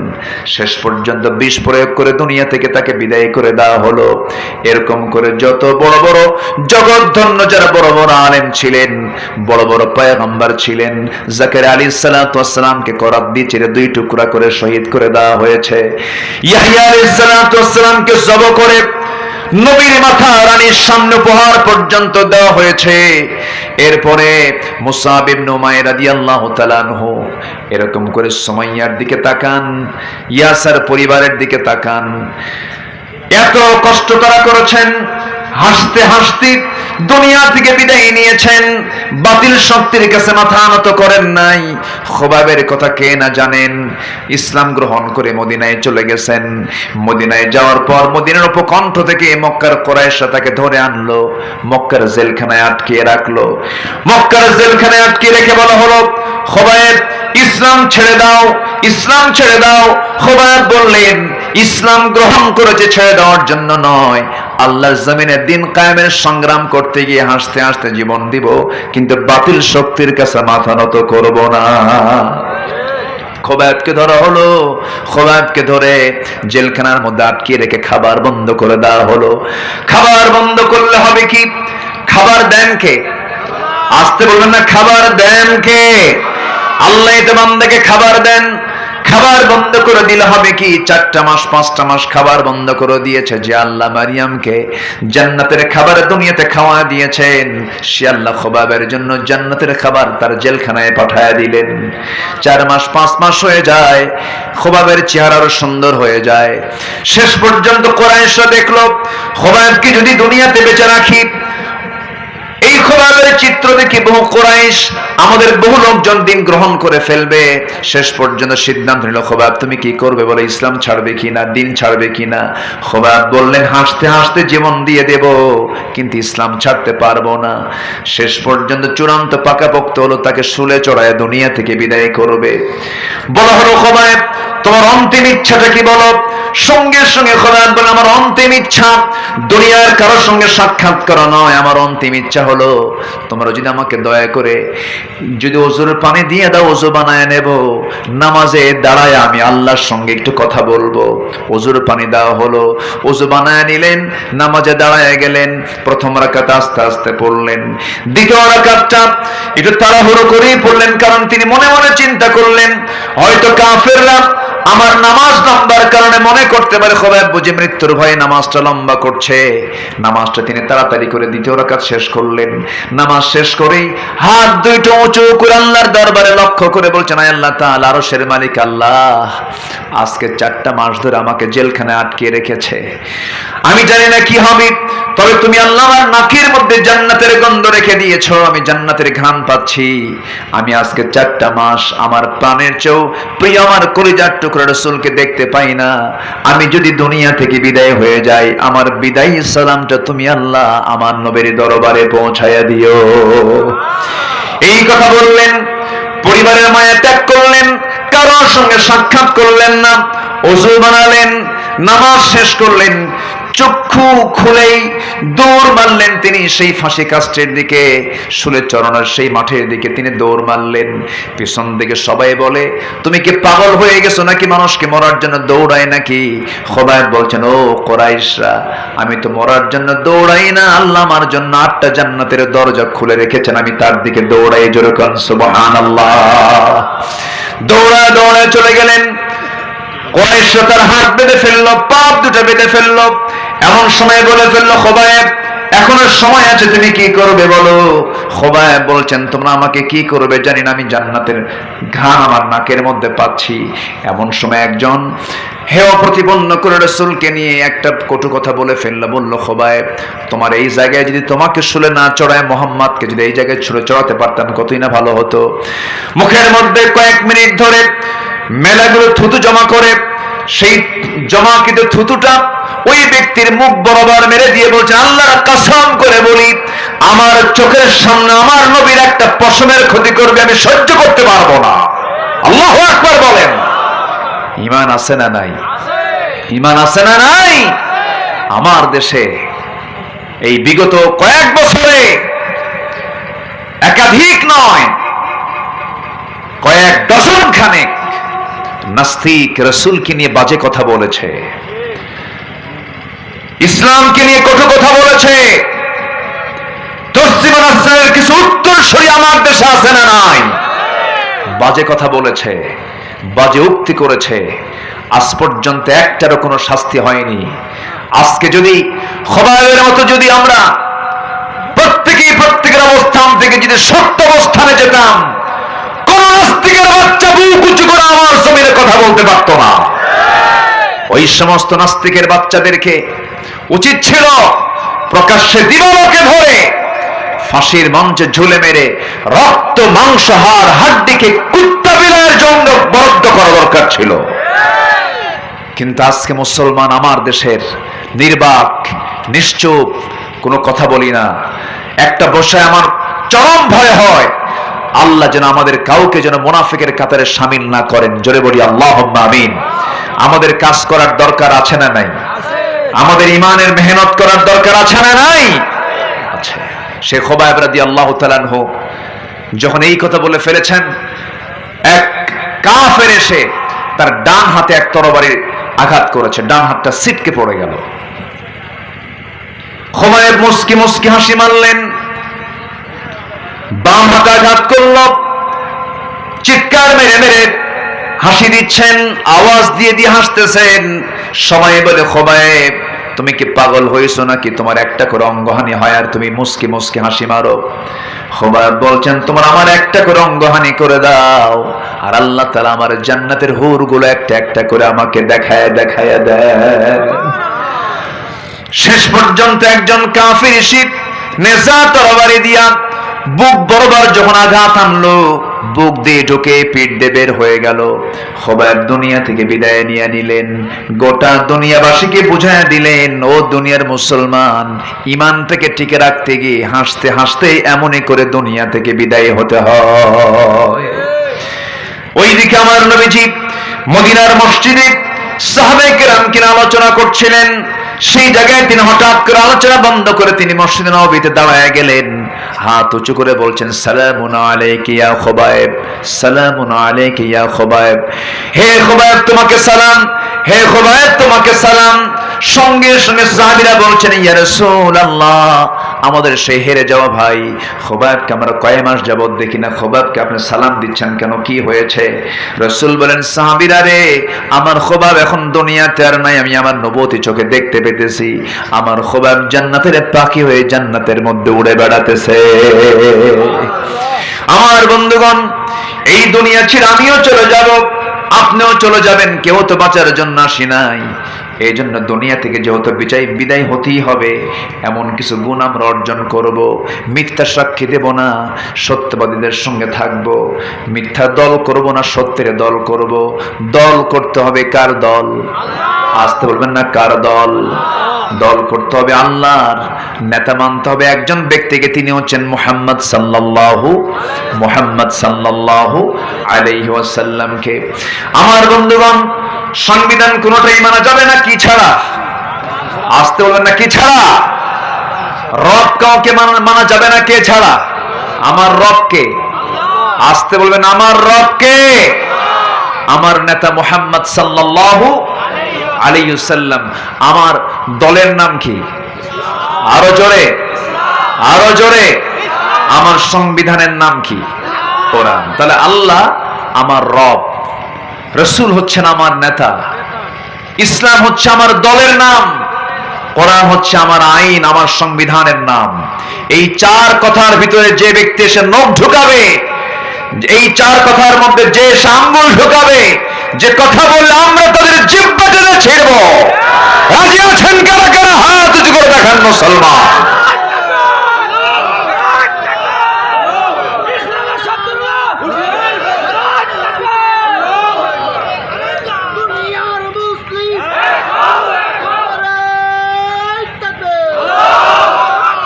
শেষ পর্যন্ত বিষ প্রয়োগ করে দুনিয়া থেকে তাকে বিদায় করে দেওয়া হলো। এরকম করে যত বড় বড় জগৎধন্য যারা বড় বড় আলেম ছিলেন, বড় বড় পয়গম্বর ছিলেন, জাকারিয়া আলাইহিস সালাতু ওয়াস সালামকে করাত দিয়ে চিরে 2 টুকরা করে শহীদ করে দেওয়া হয়েছে। ইয়াহইয়া আলাইহিস সালাতু ওয়াস সালামকে জবাই করে নবীর মাথা রানীর সামনে উপহার পর্যন্ত দেওয়া হয়েছে। এরপরে মুসাব ইবনে উমাইর রাদিয়াল্লাহু তাআলা আনহু এরকম করে সুমাইয়ার দিকে তাকান, ইয়াসার পরিবারের দিকে তাকান। এত কষ্ট তারা করেছেন, হাসতে হাসতে দুনিয়া থেকে বিদায় নিয়েছেন, বাতিল শক্তির কাছে মাথা নত করেন নাই। খোবাবের কথা কে না জানেন? ইসলাম গ্রহণ করে মদিনায় চলে গেছেন। মদিনায় যাওয়ার পর মদিনার উপকণ্ঠ থেকে মক্কার কুরাইশরা তাকে ধরে আনলো, মক্কার জেলখানায় আটকিয়ে রাখলো। মক্কার জেলখানায় আটকিয়ে রেখে বলা হলো, খোবায়েব, ইসলাম ছেড়ে দাও, ইসলাম ছেড়ে দাও। খোবায়েব বললেন, ইসলাম গ্রহণ করেছে ছেড়ে দেওয়ার জন্য নয়, আল্লাহর জমিনে দিন কায়েমের সংগ্রাম করতে গিয়ে হাসতে হাসতে জীবন দিব, কিন্তু বাতিল শক্তির কাছে মাথা নত করব না। খোবায়েবকে ধরা হলো। খোবায়েবকে ধরে জেলখানার মধ্যে আটকিয়ে রেখে খাবার বন্ধ করে দেওয়া হলো। খাবার বন্ধ করলে হবে কি? খাবার দেন কে? আসতে বলবেন না, খাবার দেন কে? আল্লাহ তো বান্দাকে খাবার দেন। খাবার বন্ধ করে দিলে হবে কি? 4টা মাস 5টা মাস খাবার বন্ধ করে দিয়েছে যে আল্লাহ মারিয়ামকে জান্নাতের খাবার দুনিয়াতে খাওয়া দিয়েছেন, সে আল্লাহ খোবাবের জন্য জান্নাতের খাবার তার জেলখানায় পাঠায় দিলেন। 4 মাস 5 মাস হয়ে যায়, খোবাবের চেহারা আরো সুন্দর হয়ে যায়। শেষ পর্যন্ত কুরাইশরা দেখলো, খোবাবকে যদি দুনিয়াতে বেঁচে রাখি, এই খোবাবের চিত্র দেখে বহু কুরাইশ, আমাদের বহু লোকজন দিন গ্রহণ করে ফেলবে। শেষ পর্যন্ত সিদ্ধান্ত নিল, খোবাব তুমি কি করবে বলে, ইসলাম ছাড়বে কিনা, দিন ছাড়বে কিনা? খোবাব বললেন, হাসতে হাসতে জীবন দিয়ে দেব, কিন্তু ইসলাম ছাড়তে পারবো না। শেষ পর্যন্ত চূড়ান্ত পাকাপোক্ত হলো, তাকে শুলে চড়ায় দুনিয়া থেকে বিদায় করবে। বলা হলো, খোবাব তোমার অন্তিম ইচ্ছাটা কি বলো? সঙ্গে সঙ্গে খোদায় বলেন আমার অন্তিম ইচ্ছা দুনিয়ার কারোর সঙ্গে সাক্ষাৎ করা নয়, আমার অন্তিম ইচ্ছা হলো তোমরা যদি আমাকে দয়া করে যদি ওযুর পানি দিয়ে দাও, ওযু বানায় নেব, নামাজে দাঁড়ায় আমি আল্লাহর সঙ্গে একটু কথা বলবো। ওযুর পানি দেওয়া হলো, ওযু বানায় নিলেন, নামাজে দাঁড়ায় গেলেন। প্রথম রাকাত আস্তে আস্তে পড়লেন, দ্বিতীয় রাকাতটা একটু তাড়াহুড়ো করেই পড়লেন, কারণ তিনি মনে মনে চিন্তা করলেন হয়তো কাফেররা আমার নামাজ লম্বার কারণে মনে করতে পারে খোদায় বুঝি মৃত্যুর ভয়ে নামাজটা লম্বা করছে। নামাজটা তিনি তাড়াতাড়ি করে দ্বিতীয় রাকাত শেষ করলেন। নামাজ শেষ করেই হাত দুইটা উঁচু করে আল্লাহর দরবারে লক্ষ্য করে বলছেন, আয় আল্লাহ তাআলা, আরশের মালিক আল্লাহ, আজকে 4টা মাস ধরে আমাকে জেলখানায় আটকে রেখেছে, আমি জানি না কি হবে, তবে তুমি আল্লাহ আমার নাকের মধ্যে জান্নাতের গন্ধ রেখে দিয়েছো, আমি জান্নাতের ঘ্রাণ পাচ্ছি। আমি আজকে 4টা মাস আমার প্রাণের চেয়েও প্রিয় আমার কলিজার টুকরা রাসূলকে দেখতে পাই না। আমি যদি দুনিয়া থেকে বিদায় হয়ে যাই, আমার বিদায়ী সালামটা তুমি আল্লাহ আমার নবীর দরবারে পৌঁছায়া দিও। এই কথা বললেন, পরিবারের মায়া ত্যাগ করলেন, কারোর সঙ্গে সাক্ষাৎ করলেন না, ওযু বানালেন, নামাজ শেষ করলেন, চক্ষু খুলেই দৌড় মারলেন তিনি সেই ফাঁসি কাস্টের দিকে, শুলে চরণের সেই মাঠের দিকে তিনি দৌড় মারলেন। পিছন দিকে সবাই বলে, তুমি কি পাগল হয়ে গেছো নাকি, মানুষকে মরার জন্য দৌড়ায় নাকি? খোদায় বলছেন, ও কুরাইশরা, আমি তো মরার জন্য দৌড়াই না, আল্লাহ আমার জন্য 8টা জান্নাতের দরজা খুলে রেখেছেন, আমি তার দিকে দৌড়াই। জোরে কোন সুবহানাল্লাহ। দৌড়ায় দৌড়ায় চলে গেলেন। কুরাইশরা তার হাত বেঁধে ফেললো, পা দুটো বেঁধে ফেললো, এমন সময় বলে ফেললো, খোবায়েব এখনো সময় আছে, তুমি কি করবে বলো। খোবায়েব বলছেন, তোমরা আমাকে কি করবে জানি না, আমি জান্নাতের ঘ্রাণ আমার নাকের মধ্যে পাচ্ছি। এমন সময় একজন হেয় প্রতিপন্ন করে রাসূলকে নিয়ে একটা কটু কথা বলে ফেললো, বলল, খোবায়েব তোমার এই জায়গায় যদি তোমাকে শুলে না চড়ায়, মোহাম্মদকে যদি এই জায়গায় শুলে চড়াতে পারতাম কতই না ভালো হতো। মুখের মধ্যে কয়েক মিনিট ধরে মেলাগুলো থুতু জমা করে সেই জমাকৃত থুতুটা ওই ব্যক্তির মুখ বরাবর মেরে দিয়ে বলছে, আল্লাহর কসম করে বলি, আমার চোখের সামনে আমার নবীর একটা পশমের ক্ষতি করবে, আমি সহ্য করতে পারবো না। আল্লাহু আকবার বলেন। ঈমান আছে না নাই? ঈমান আছে না নাই? আমার দেশে এই বিগত কয়েক বছরে একাধিক নয়, কয়েক ডজন খানেক নাস্তিক রাসূলকে নিয়ে বাজে কথা বলেছে, ইসলামকে নিয়ে কটু কথা বলেছে। তসলিমা নাসরিনের কিছু উত্তরসূরি আমার দেশে আছে না নাই? বাজে কথা বলেছে, বাজে উক্তি করেছে, আজ পর্যন্ত একটারও কোনো শাস্তি হয়নি। আজকে যদি খোবায়েবের মতো যদি আমরা প্রত্যেকের অবস্থান থেকে যদি সত্য অবস্থানে যেতাম, কোন নাস্তিকের বাচ্চা বুক উঁচু করে আমার জমিনে কথা বলতে পারতো না। ওই সমস্ত নাস্তিকের বাচ্চাদেরকে উচিত ছিল প্রকাশ্যে দিবালোকে ধরে ফাঁসির মঞ্চে ঝুলে মেরে রক্ত মাংস হাড় হাড্ডিকে কুত্তা বিড়ালের জন্য বরাদ্দ করা দরকার ছিল। কিন্তু আজকে মুসলমান আমার দেশের নির্বাক, নিশ্চুপ, কোনো কথা বলি না। একটা বসে আমার চরম ভয় হয়, আল্লাহ যেন আমাদের কাউকে যেন মুনাফিকের কাতারে শামিল না করেন। জোরে বলি আল্লাহুম্মা আমিন। আমাদের কাজ করার দরকার আছে না নাই? আমাদের ইমানের মেহনত করার দরকার আছে না নাই? আচ্ছা, শেখ খোবায়েব রাদিয়াল্লাহু তাআলা আনহু যখন এই কথা বলে ফেলেছেন, এক কাফের এসে তার ডান হাতে এক তরবারি আঘাত করেছে, ডান হাতটা ছিটকে পড়ে গেল। খোবায়েব মুস্কি মুস্কি হাসি মারলেন, বাম হাতে আঘাত করল, চিৎকার মেরে মেরে হাসি দিচ্ছেন, আওয়াজ দিয়ে দিয়ে হাসতেছেন। সবাই বলে, খোবায়েব তুমি কি পাগল হয়েছো নাকি, তোমার একটা করে অঙ্গহানি হয় আর তুমি মুস্কি মুস্কি হাসি মারো। খোবায়েব বলছেন, তোমার আমার একটা করে অঙ্গহানি করে দাও, আর আল্লাহ তাআলা আমার জান্নাতের হুরগুলো একটা একটা করে আমাকে দেখায় দেখায় দেন। শেষ পর্যন্ত একজন কাফির এসে নেজা তরবারি দিয়া বুক বরাবর যখন আঘাত আনলো, বুক দিয়ে ঢুকে পিঠ দিয়ে বের হয়ে গেল। খোবায়েব দুনিয়া থেকে বিদায় নিয়ে নিলেন, গোটা দুনিয়াবাসীকে বুঝাইয়া দিলেন, ও দুনিয়ার মুসলমান, ইমানটাকে টিকে রাখতে গিয়ে হাসতে হাসতে এমনই করে দুনিয়া থেকে বিদায় হতে হয়। ওইদিকে আমার নবীজি মদিনার মসজিদে সাহাবায়ে কেরাম কিনা আলোচনা করছিলেন, সেই জায়গায় তিনি হঠাৎ করে আলোচনা বন্ধ করে তিনি মসজিদে নববীতে দাঁড়ায় গেলেন, হাত উঁচু করে বলছেন, সালামুন আলাইকা ইয়া খুবাইব, সালামুন আলাইকা ইয়া খুবাইব, হে খুবাইব তোমাকে সালাম, হে খুবাইব তোমাকে সালাম। সঙ্গে সঙ্গে সাহাবীরা বলছেন, ইয়া রাসূলুল্লাহ, আমাদের সেই হেরে যাওয়া ভাই খুবাইবকে আমরা কয় মাস যাবত দেখি না, খুবাইবকে আপনি সালাম দিচ্ছেন কেন, কি হয়েছে? রাসূল বলেন, সাহাবীরা রে, আমার খুবাইব এখন দুনিয়াতে আর নাই, আমি আমার নবুয়তি চোখে দেখতে পেতেছি, আমার খুবাইব জান্নাতের পাখি হয়ে জান্নাতের মধ্যে উড়ে বেড়াতেছে। আমার বন্ধুগণ, এই দুনিয়া ছেড়ে আমিও চলে যাব, আপনিও চলে যাবেন, কেউ তো বাঁচার জন্য আসি নাই। এই জন্য দুনিয়া থেকে যেহেতু বিদায় হতেই হবে, এমন কিছু গুণ আমরা অর্জন করব। মিথ্যা সাক্ষী দেব না, সত্যবাদীদের সঙ্গে থাকব, মিথ্যা দল করব না, সত্যের দল করব। দল করতে হবে কার দল? আসতে বলবেন না, কার দল? দল করতে হবে আল্লাহর। নেতা মানতে হবে একজন ব্যক্তিকে, তিনি হচ্ছেন মুহাম্মদ সাল্লাল্লাহু আলাইহি ওয়াসাল্লামকে। আমার বন্ধুগণ, সংবিধান কোনটাই মানা যাবে না কি ছাড়া? আসতে বলবেন না, কি ছাড়া? রব কাউকে মানা যাবে না, কে ছাড়া? আমার রবকে। আসতে বলবেন, আমার রবকে। আমার নেতা মুহাম্মদ সাল্লাল্লাহু আলাইহি ওয়াসাল্লাম। আমার দলের নাম কি? আরো জোরে, আরো জোরে। আমার সংবিধানের নাম কি? কোরআন। তাহলে আল্লাহ আমার রব, রাসূল হচ্ছেন আমার নেতা, ইসলাম হচ্ছে আমার দলের নাম, কোরআন হচ্ছে আমার আইন, আমার সংবিধানের নাম। এই চার কথার ভিতরে যে ব্যক্তি এসে নখ ঢুকাবে, এই চার কথার মধ্যে যে এসে আঙ্গুল ঢুকাবে, যে কথা বললে আমরা তাদের জিহ্বা টেনে ছিঁড়ব, রাজি আছেন কারা কারা? হাত উঁচু করে দেখান মুসলমান।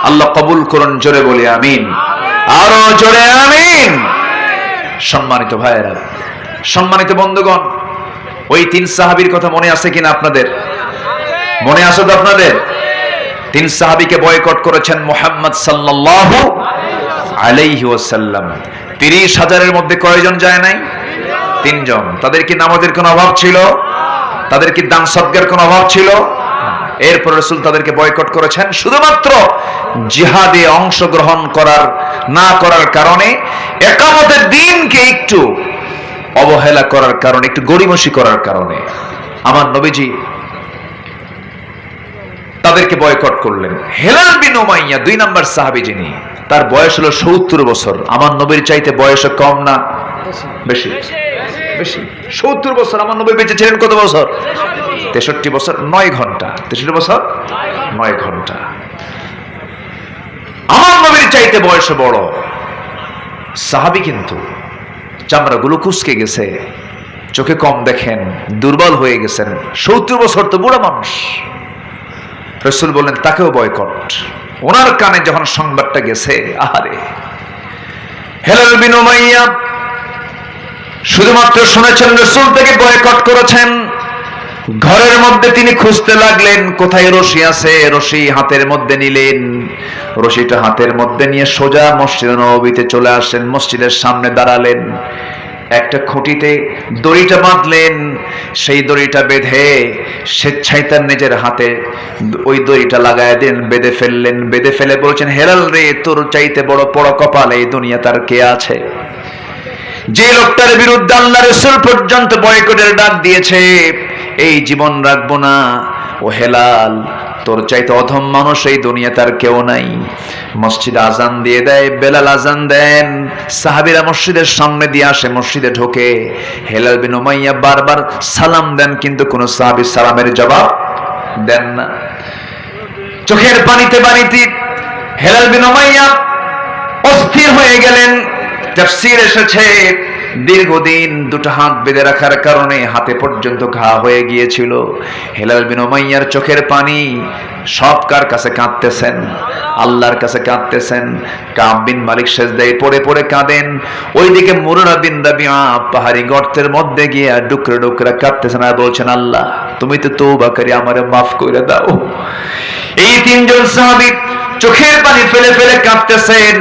আল্লাহ কবুল করুন, জোরে বলি আমিন, আরো জোরে আমিন। সম্মানিত ভাইয়েরা, সম্মানিত বন্ধুগণ, ওই তিন সাহাবীর কথা মনে আছে কিনা আপনাদের? মনে আছে তো আপনাদের? তিন সাহাবীকে বয়কট করেছেন মুহাম্মদ সাল্লাল্লাহু আলাইহি ওয়াসাল্লাম। 30,000-এর মধ্যে কয়জন যায় নাই? 3 জন। তাদের কি নামাজের কোনো অভাব ছিল? তাদের কি দান সদকার কোনো অভাব ছিল? এরপর রাসূল তাদেরকে বয়কট করেছেন শুধুমাত্র জিহাদে অংশগ্রহণ না করার কারণে, ইকামতের দিনকে একটু অবহেলা করার কারণে, একটু গড়িমসি করার কারণে। আমার নবীজি তাদেরকে বয়কট করলেন। হেলাল বিন উমাইয়া 2 নম্বর সাহাবী, যিনি, তার বয়স হলো 70 বছর। আমার নবীর চাইতে বয়স কম না বেশি? বেশি। 70 বছর। আমার নবী বেঁচে ছিলেন কত বছর? 63 বছর 9 ঘন্টা। 63 বছর 9 ঘন্টা। আমার নবীর চাইতে বয়স বড় সাহাবী, কিন্তু চামড়াগুলো কুঁচকে গেছে, চোখে কম দেখেন, দুর্বল হয়ে গেছেন। 70 বছর তো বুড়া মানুষ। রাসূল বললেন তাকেও বয়কট। ওনার কানে যখন সংবাদটা গেছে, আহারে, হেলাল বিন উমাইয়া শুধুমাত্র শুনেছেন রাসূল থেকে বয়কট করেছেন, ঘরের মধ্যে তিনি খুঁজতে লাগলেন কোথায় রশি আছে। রশি হাতের মধ্যে নিলেন, রশিটা হাতের মধ্যে নিয়ে সোজা মসজিদে নববীতে চলে আসলেন, মসজিদের সামনে দাঁড়ালেন, একটা খুঁটিতে দড়িটা বাঁধলেন, সেই দড়িটা বেঁধে স্বেচ্ছায় তার নিজের হাতে ওই দড়িটা লাগায় দিলেন, বেঁধে ফেললেন। বেঁধে ফেলে বলছেন, হেলাল রে, তোর চাইতে বড় কপাল এই দুনিয়া তার কে আছে? যে লোকটার বিরুদ্ধে আল্লাহ রাসূল পর্যন্ত বয়কটের ডাক দিয়েছে, এই জীবন রাখবো না, ও হেলাল, তোর চাইতে অধম মানুষ এই দুনিয়া তার কেউ নাই। মসজিদে আজান দিয়ে দেয়, বেলাল আজান দেন, সাহাবীরা মসজিদের সামনে দিয়ে আসে, মসজিদে ঢোকে। হেলাল বিন উমাইয়া বারবার সালাম দেন, কিন্তু কোন সাহাবী সালামের জবাব দেন না। চোখের পানিতে পানিতে হেলাল বিন উমাইয়া অস্থির হয়ে গেলেন। তাফসীর এসেছে দীর্ঘদিন দুটো হাত বেঁধে রাখার কারণে হাতে পর্যন্ত ঘা হয়ে গিয়েছিল। হেলাল বিন উমাইয়ার চোখের পানি সব কার কাছে কাঁদতেছেন? আল্লাহর কাছে কাঁদতেছেন। কাব বিন মালিক সেজদায় পড়ে পড়ে কাঁদেন। ওইদিকে মুররা বিন রাবিআ পাহাড়ি গর্তের মধ্যে গিয়ে ডুকরে ডুকরে কাঁদতেছেন আর বলছেন, আল্লাহ তুমি তো তওবা করে আমারে মাফ করে দাও। এই তিনজন সাহাবী চোখের পানি ফেলে ফেলে কাঁদতেছেন।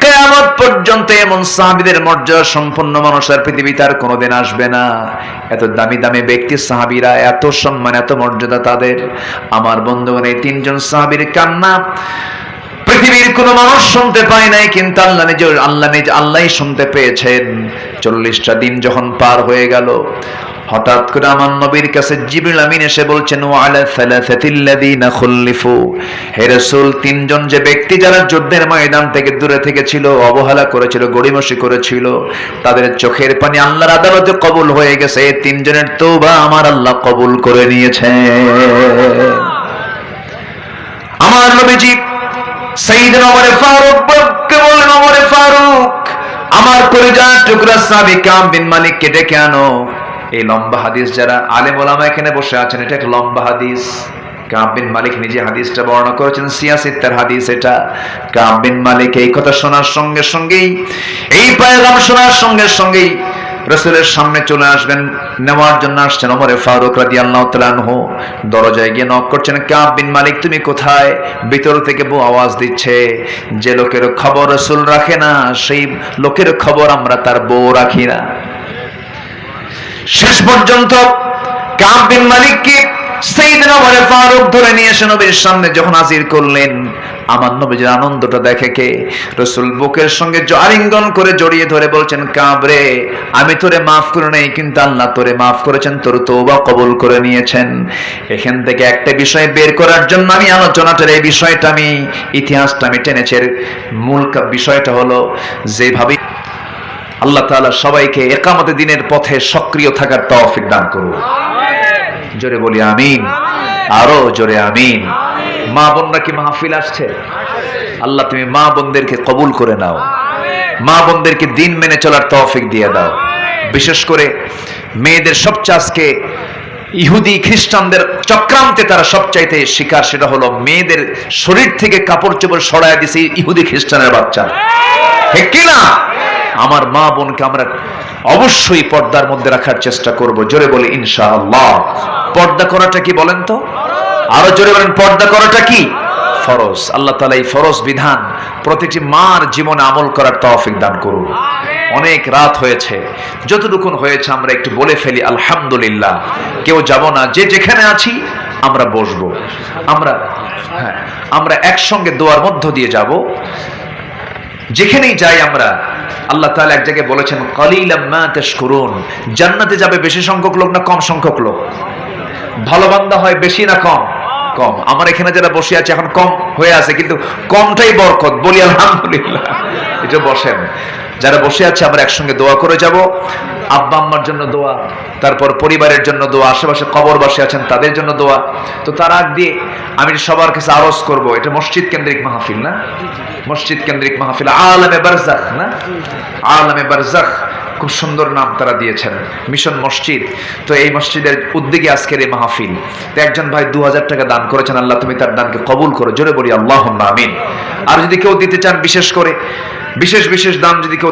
কিয়ামত পর্যন্ত এমন সাহাবীদের মর্যাদা সম্পন্ন মানুষ আর পৃথিবীতে আর কোনোদিন আসবে না। এত দামি দামি ব্যক্তি সাহাবীরা, এত সম্মান, এত মর্যাদা তাদের। আমার বন্ধুগণ, এই তিনজন সাহাবীর কান্না পৃথিবীর কোনো মানুষ শুনতে পায় নাই, কিন্তু আল্লাহই শুনতে পেয়েছেন। 40টা দিন যখন পার হয়ে গেল, হঠাৎ করে আমার নবীর কাছে জিবরিল আমিন এসে বলছেন, ওয়ালা সালাসাতিল্লাযিনা খুল্লিফু, হে রাসূল, তিনজন যে ব্যক্তি যারা যুদ্ধের ময়দান থেকে দূরে থেকে ছিল, অবহেলা করেছিল, গড়িমসি করেছিল, তাদের চোখের পানি আল্লাহর আদালতে কবুল হয়ে গেছে। এই তিনজনের তওবা আমার আল্লাহ কবুল করে নিয়েছেন। আমার নবীজি সাইয়েদনা ওমর ফারুককে বললেন, ওমর ফারুক, আমার কলিজার টুকরা সাহাবী কাব বিন মালিককে ডেকে আনো। এই লম্বা হাদিস, যারা আলেম ওলামা এখানে বসে আছেন, এটা একটা লম্বা হাদিস। কাব বিন মালিক নিজে হাদিসটা বর্ণনা করেছেন, সিয়াসিত্তার হাদিস এটা। কাব বিন মালিক এই কথা শোনার সঙ্গে সঙ্গেই, এই পয়গাম শোনার সঙ্গে সঙ্গেই রাসূলের সামনে চলে আসবেন, নেওয়ার জন্য আসছেন। ওমর ফারুক রাদিয়াল্লাহু তাআলা আনহু দরজায় গিয়ে নক করছেন, কাব বিন মালিক তুমি কোথায়? ভিতর থেকে বউ আওয়াজ দিচ্ছে, যে লোকের খবর রাসূল রাখে না, সেই লোকের খবর আমরা তার বউ রাখি না। শেষ পর্যন্ত কাব বিন মালিককে সাইয়েদনা ওমর ফারুক ধরে নিয়ে এসে নবীর সামনে যখন হাজির করলেন, আমার নবীর আনন্দটা দেখে কে রাসূল বুকের সঙ্গে আলিঙ্গন করে জড়িয়ে ধরে বলছেন, কাব রে, আমি তোরে মাফ করে নাই, কিন্তু আল্লাহ তোরে মাফ করেছেন, তোর তওবা কবুল করে নিয়েছেন। এখান থেকে একটা বিষয় বের করার জন্য আমি আলোচনাটার এই বিষয়টা, আমি ইতিহাসটা আমি টেনেছি। মূল বিষয়টা হলো, যেভাবে আল্লাহ তাআলা সবাইকে ইকামতে দ্বীনের পথে সক্রিয় থাকার তৌফিক দান করুন। জোরে বলি আমিন, আরো জোরে আমিন। মা বোনরা কি মাহফিল আসছে? আল্লাহ তুমি মা বোনদেরকে কবুল করে নাও, মা বোনদেরকে দিন মেনে চলার তৌফিক দিয়ে দাও। বিশেষ করে মেয়েদের সবচেয়ে আজকে ইহুদি খ্রিস্টানদের চক্রান্তে তারা সবচাইতে শিকার, সেটা হলো মেয়েদের শরীর থেকে কাপড় চোপড় সরায় দিছে ইহুদি খ্রিস্টানের বাচ্চা। ঠিক কিনা? আমার মা বোনকে আমরা অবশ্যই পর্দার মধ্যে রাখার চেষ্টা করব। জোরে বলি ইনশাআল্লাহ। পর্দা করাটা কি বলেন তো? আরো জোরে বলেন, পর্দা করাটা কি? ফরজ। আল্লাহ তাআলা এই ফরজ বিধান প্রতিটি মার জীবনে আমল করার তৌফিক দান করুন। অনেক রাত হয়েছে, যতটুকু হয়েছে আমরা একটু বলে ফেলি আলহামদুলিল্লাহ। কেউ যাব না, যে যেখানে আছি আমরা বসবো। আমরা একসঙ্গে দোয়ার মধ্য দিয়ে যাব। যেখানেই যাই আমরা, আল্লাহ তাআলা এক জায়গায় বলেছেন, কালিলাম মা তাশকুরুন, জান্নাতে যাবে বেশি সংখ্যক লোক না কম সংখ্যক লোক? ভালো বান্দা হয় বেশি না কম? কম। আমার এখানে যারা বসে আছে এখন কম হয়ে আছে, কিন্তু কমটাই বরকত, বলি আলহামদুলিল্লাহ। এটা বসেন, যারা বসে আছে আমরা একসঙ্গে দোয়া করে যাব। আব্বা আম্মার জন্য দোয়া, তারপর পরিবারের জন্য দোয়া, আশেপাশে কবরবাসী আছেন তাদের জন্য দোয়া। তো তার আগ দিয়ে আমি সবার কাছে আরজ করব, এটা মসজিদ কেন্দ্রিক মাহফিল না? মসজিদ কেন্দ্রিক মাহফিল, আলামে বারজাখ না? আলামে বারজাখ, খুব সুন্দর নাম তারা দিয়েছেন, মিশন মসজিদ। তো এই মসজিদের উদ্যোগে আজকের এই মাহফিল। তো একজন ভাই 2000 টাকা দান করেছেন, আল্লাহ তুমি তার দানকে কবুল করো। জোরে বলি আল্লাহুম্মা আমিন। আর যদি কেউ দিতে চান, বিশেষ করে বিশেষ দান যদি কেউ